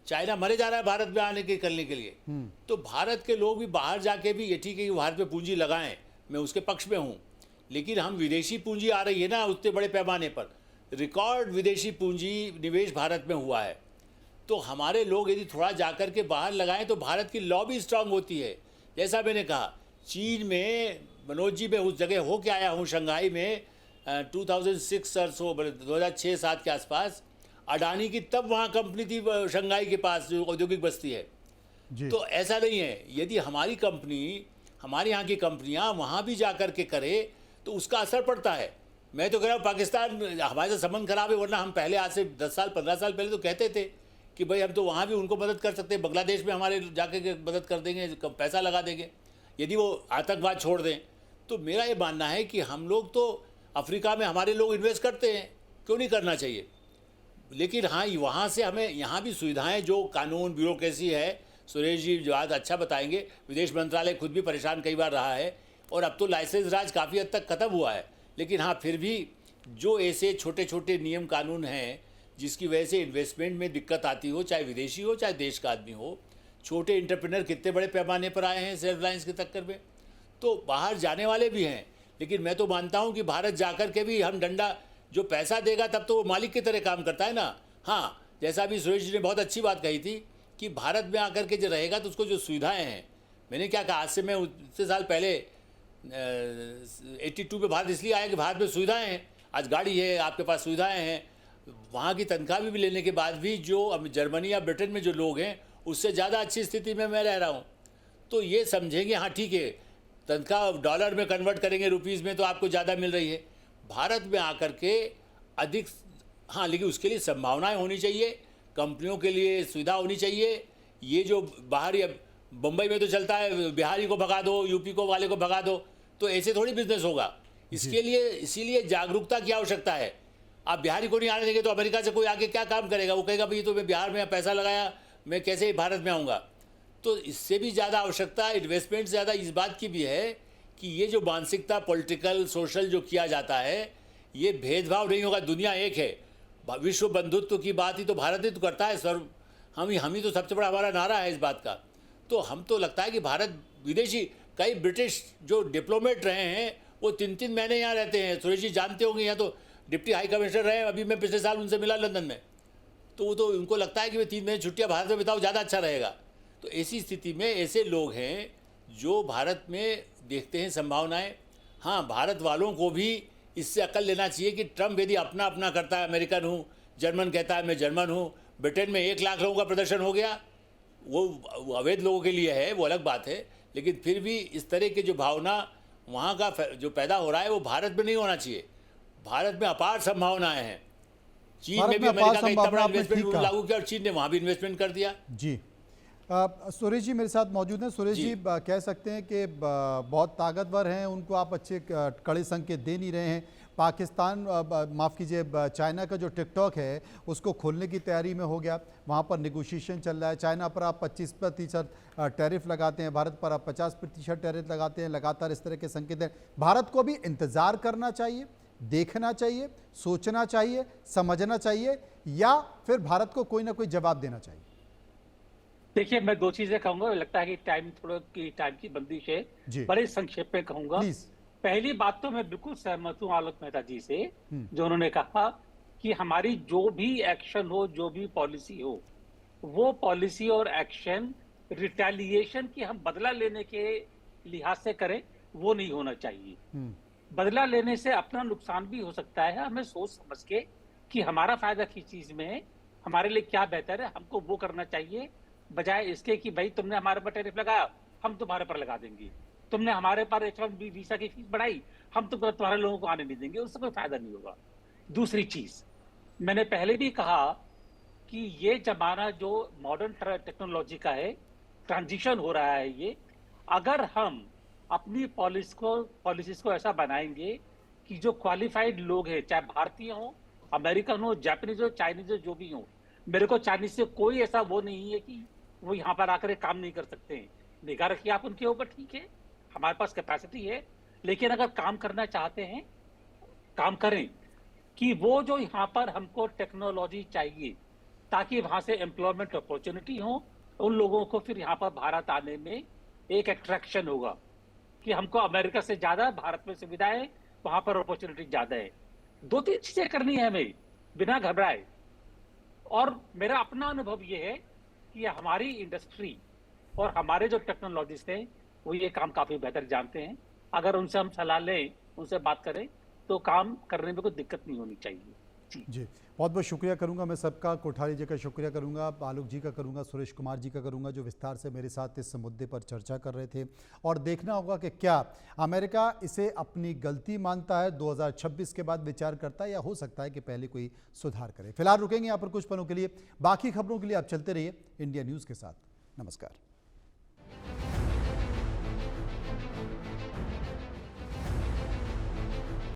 चाइना मरे जा रहा है भारत में आने के करने के लिए। तो भारत के लोग भी बाहर जाके भी, ये ठीक है कि भारत में पूंजी लगाएं, मैं उसके पक्ष में हूँ, लेकिन हम विदेशी पूंजी आ रही है ना उतने बड़े पैमाने पर, रिकॉर्ड विदेशी पूंजी निवेश भारत में हुआ है। तो हमारे लोग यदि थोड़ा जाकर के बाहर लगाएं तो भारत की लॉबी स्ट्रांग होती है। जैसा मैंने कहा, चीन में मनोज जी मैं उस जगह हो के आया हूँ, शंघाई में 2006 और 2006-07 के आसपास, अडानी की तब वहाँ कंपनी थी शंघाई के पास जो औद्योगिक बस्ती है जी। तो ऐसा नहीं है, यदि हमारी कंपनी, हमारे यहाँ की कंपनियाँ वहाँ भी जाकर के करे तो उसका असर पड़ता है। मैं तो कह रहा हूँ पाकिस्तान हमारे साथ संबंध खराब है, वरना हम पहले आज से 10 साल 15 साल पहले तो कहते थे कि भाई हम तो वहाँ भी उनको मदद कर सकते हैं, बांग्लादेश में हमारे जाके मदद कर देंगे, पैसा लगा देंगे यदि वो आतंकवाद छोड़ दें। तो मेरा ये मानना है कि हम लोग तो अफ्रीका में हमारे लोग इन्वेस्ट करते हैं, क्यों नहीं करना चाहिए, लेकिन हाँ वहाँ से हमें यहाँ भी सुविधाएँ, जो कानून ब्यूरोक्रेसी है, सुरेश जी जो आज अच्छा बताएंगे, विदेश मंत्रालय खुद भी परेशान कई बार रहा है, और अब तो लाइसेंस राज काफ़ी हद तक ख़त्म हुआ है, लेकिन हाँ फिर भी जो ऐसे छोटे छोटे नियम कानून हैं जिसकी वजह से इन्वेस्टमेंट में दिक्कत आती हो, चाहे विदेशी हो चाहे देश का आदमी हो, छोटे इंटरप्रेनर कितने बड़े पैमाने पर आए हैं सेल्फ रिलायंस के चक्कर में, तो बाहर जाने वाले भी हैं। लेकिन मैं तो मानता हूँ कि भारत जाकर के भी हम डंडा, जो पैसा देगा तब तो वो मालिक की तरह काम करता है ना। हाँ, जैसा अभी सुरेश जी ने बहुत अच्छी बात कही थी कि भारत में आकर के जो रहेगा तो उसको जो सुविधाएँ हैं, मैंने क्या कहा, आज से मैं उससे साल पहले 82 में भारत इसलिए आया कि भारत में सुविधाएं हैं, आज गाड़ी है, आपके पास सुविधाएं हैं, वहाँ की तनख्वाह भी लेने के बाद भी जो अब जर्मनी या ब्रिटेन में जो लोग हैं उससे ज़्यादा अच्छी स्थिति में मैं रह रहा हूँ। तो ये समझेंगे हाँ ठीक है, तनख्वाह डॉलर में कन्वर्ट करेंगे रुपीज़ में तो आपको ज़्यादा मिल रही है, भारत में आकर के अधिक, हाँ लेकिन उसके लिए संभावनाएँ होनी चाहिए, कंपनियों के लिए सुविधा होनी चाहिए। ये जो बाहरी, अब बम्बई में तो चलता है बिहारी को भगा दो, यूपी को वाले को भगा दो, तो ऐसे थोड़ी बिजनेस होगा। इसके लिए, इसीलिए जागरूकता की आवश्यकता है। आप बिहारी को नहीं आने देंगे तो अमेरिका से कोई आके क्या काम करेगा, वो कहेगा भाई तो मैं बिहार में पैसा लगाया, मैं कैसे भारत में आऊँगा। तो इससे भी ज़्यादा आवश्यकता, इन्वेस्टमेंट से ज़्यादा इस बात की भी है कि ये जो मानसिकता पॉलिटिकल सोशल जो किया जाता है, ये भेदभाव नहीं होगा, दुनिया एक है, विश्व बंधुत्व की बात ही तो भारत ही तो करता है, सर्व हम ही तो सबसे बड़ा हमारा नारा है इस बात का। तो हम तो लगता है कि भारत विदेशी कई ब्रिटिश जो डिप्लोमेट रहे हैं वो 3-3 महीने यहाँ रहते हैं। सुरेश जी जानते होंगे, यहाँ तो डिप्टी हाई कमिश्नर रहे हैं, अभी मैं पिछले साल उनसे मिला लंदन में, तो वो तो उनको लगता है कि वे 3 महीने छुट्टियाँ भारत में बिताओ, ज़्यादा अच्छा रहेगा। तो ऐसी स्थिति में ऐसे लोग हैं जो भारत में देखते हैं संभावनाएं। हाँ, भारत वालों को भी इससे अकल लेना चाहिए कि ट्रंप यदि अपना अपना करता है, अमेरिकन हूँ, जर्मन कहता है मैं जर्मन हूँ, ब्रिटेन में 1 लाख लोगों का प्रदर्शन हो गया, वो अवैध लोगों के लिए है, वो अलग बात है, लेकिन फिर भी इस तरह की जो भावना वहाँ का जो पैदा हो रहा है वो भारत में नहीं होना चाहिए। भारत में अपार संभावनाएं हैं। चीन भारत में भी में अमेरिका अपार का इतना बड़ा संभावना आपने इन्वेस्टमेंट ठीक कहा। लागू किया और चीन ने वहाँ भी इन्वेस्टमेंट कर दिया। जी सुरेश जी मेरे साथ मौजूद हैं। सुरेश जी कह सकते हैं कि बहुत ताकतवर हैं, उनको आप अच्छे कड़े संकेत दे नहीं रहे हैं। पाकिस्तान माफ़ कीजिए, चाइना का जो टिकटॉक है उसको खोलने की तैयारी में हो गया, वहाँ पर नेगोशिएशन चल रहा है। चाइना पर आप 25% टैरिफ लगाते हैं, भारत पर आप 50% टैरिफ लगाते हैं, लगातार इस तरह के संकेत हैं। भारत को भी इंतज़ार करना चाहिए, देखना चाहिए, सोचना चाहिए, समझना चाहिए, या फिर भारत को कोई ना कोई जवाब देना चाहिए? देखिए, मैं 2 चीजें कहूंगा, लगता है कि टाइम की बंदिश है, बड़े संक्षेप में कहूंगा। प्लीज। पहली बात तो मैं बिल्कुल सहमत हूं आलोक मेहता जी से, जो उन्होंने कहा कि हमारी जो भी एक्शन हो, जो भी पॉलिसी हो, वो पॉलिसी और एक्शन रिटेलिएशन की हम बदला लेने के लिहाज से करें, वो नहीं होना चाहिए। बदला लेने से अपना नुकसान भी हो सकता है। हमें सोच समझ के कि हमारा फायदा किस चीज में है, हमारे लिए क्या बेहतर है, हमको वो करना चाहिए, बजाय इसके कि भाई तुमने हमारे पर टैरिफ लगाया, हम तुम्हारे पर लगा देंगे, तुमने हमारे पर H-1B वीजा की फीस बढ़ाई, हम तो तुम्हारे लोगों को आने नहीं देंगे, उससे कोई फायदा नहीं होगा। दूसरी चीज, मैंने पहले भी कहा कि ये जमाना जो मॉडर्न टेक्नोलॉजी का है, ट्रांजिशन हो रहा है ये, अगर हम अपनी पॉलिसीज को ऐसा बनाएंगे कि जो क्वालिफाइड लोग हैं, चाहे भारतीय हो, अमेरिकन हो, जापानीज हो, चाइनीज हो, जो भी हो, मेरे को चाइनीज से कोई ऐसा वो नहीं है कि वो यहाँ पर आकर काम नहीं कर सकते हैं। निगाह रखिए आप उनके ऊपर, ठीक है, हमारे पास कैपेसिटी है, लेकिन अगर काम करना चाहते हैं, काम करें कि वो जो यहाँ पर हमको टेक्नोलॉजी चाहिए ताकि वहां से एम्प्लॉयमेंट अपॉर्चुनिटी हो, उन लोगों को फिर यहाँ पर भारत आने में एक अट्रैक्शन होगा कि हमको अमेरिका से ज्यादा भारत में सुविधा है, वहां पर अपॉर्चुनिटी ज्यादा है। 2-3 चीजें करनी है हमें बिना घबराए। और मेरा अपना अनुभव यह है कि हमारी इंडस्ट्री और हमारे जो टेक्नोलॉजिस्ट हैं वो ये काम काफी बेहतर जानते हैं। अगर उनसे हम सलाह लें, उनसे बात करें, तो काम करने में कोई दिक्कत नहीं होनी चाहिए। जी बहुत बहुत शुक्रिया करूंगा मैं सबका। कोठारी जी का शुक्रिया करूंगा, आलोक जी का करूंगा, सुरेश कुमार जी का करूंगा, जो विस्तार से मेरे साथ इस मुद्दे पर चर्चा कर रहे थे। और देखना होगा कि क्या अमेरिका इसे अपनी गलती मानता है, 2026 के बाद विचार करता है, या हो सकता है कि पहले कोई सुधार करे। फिलहाल रुकेंगे यहाँ पर कुछ पलों के लिए, बाकी खबरों के लिए आप चलते रहिए इंडिया न्यूज़ के साथ। नमस्कार।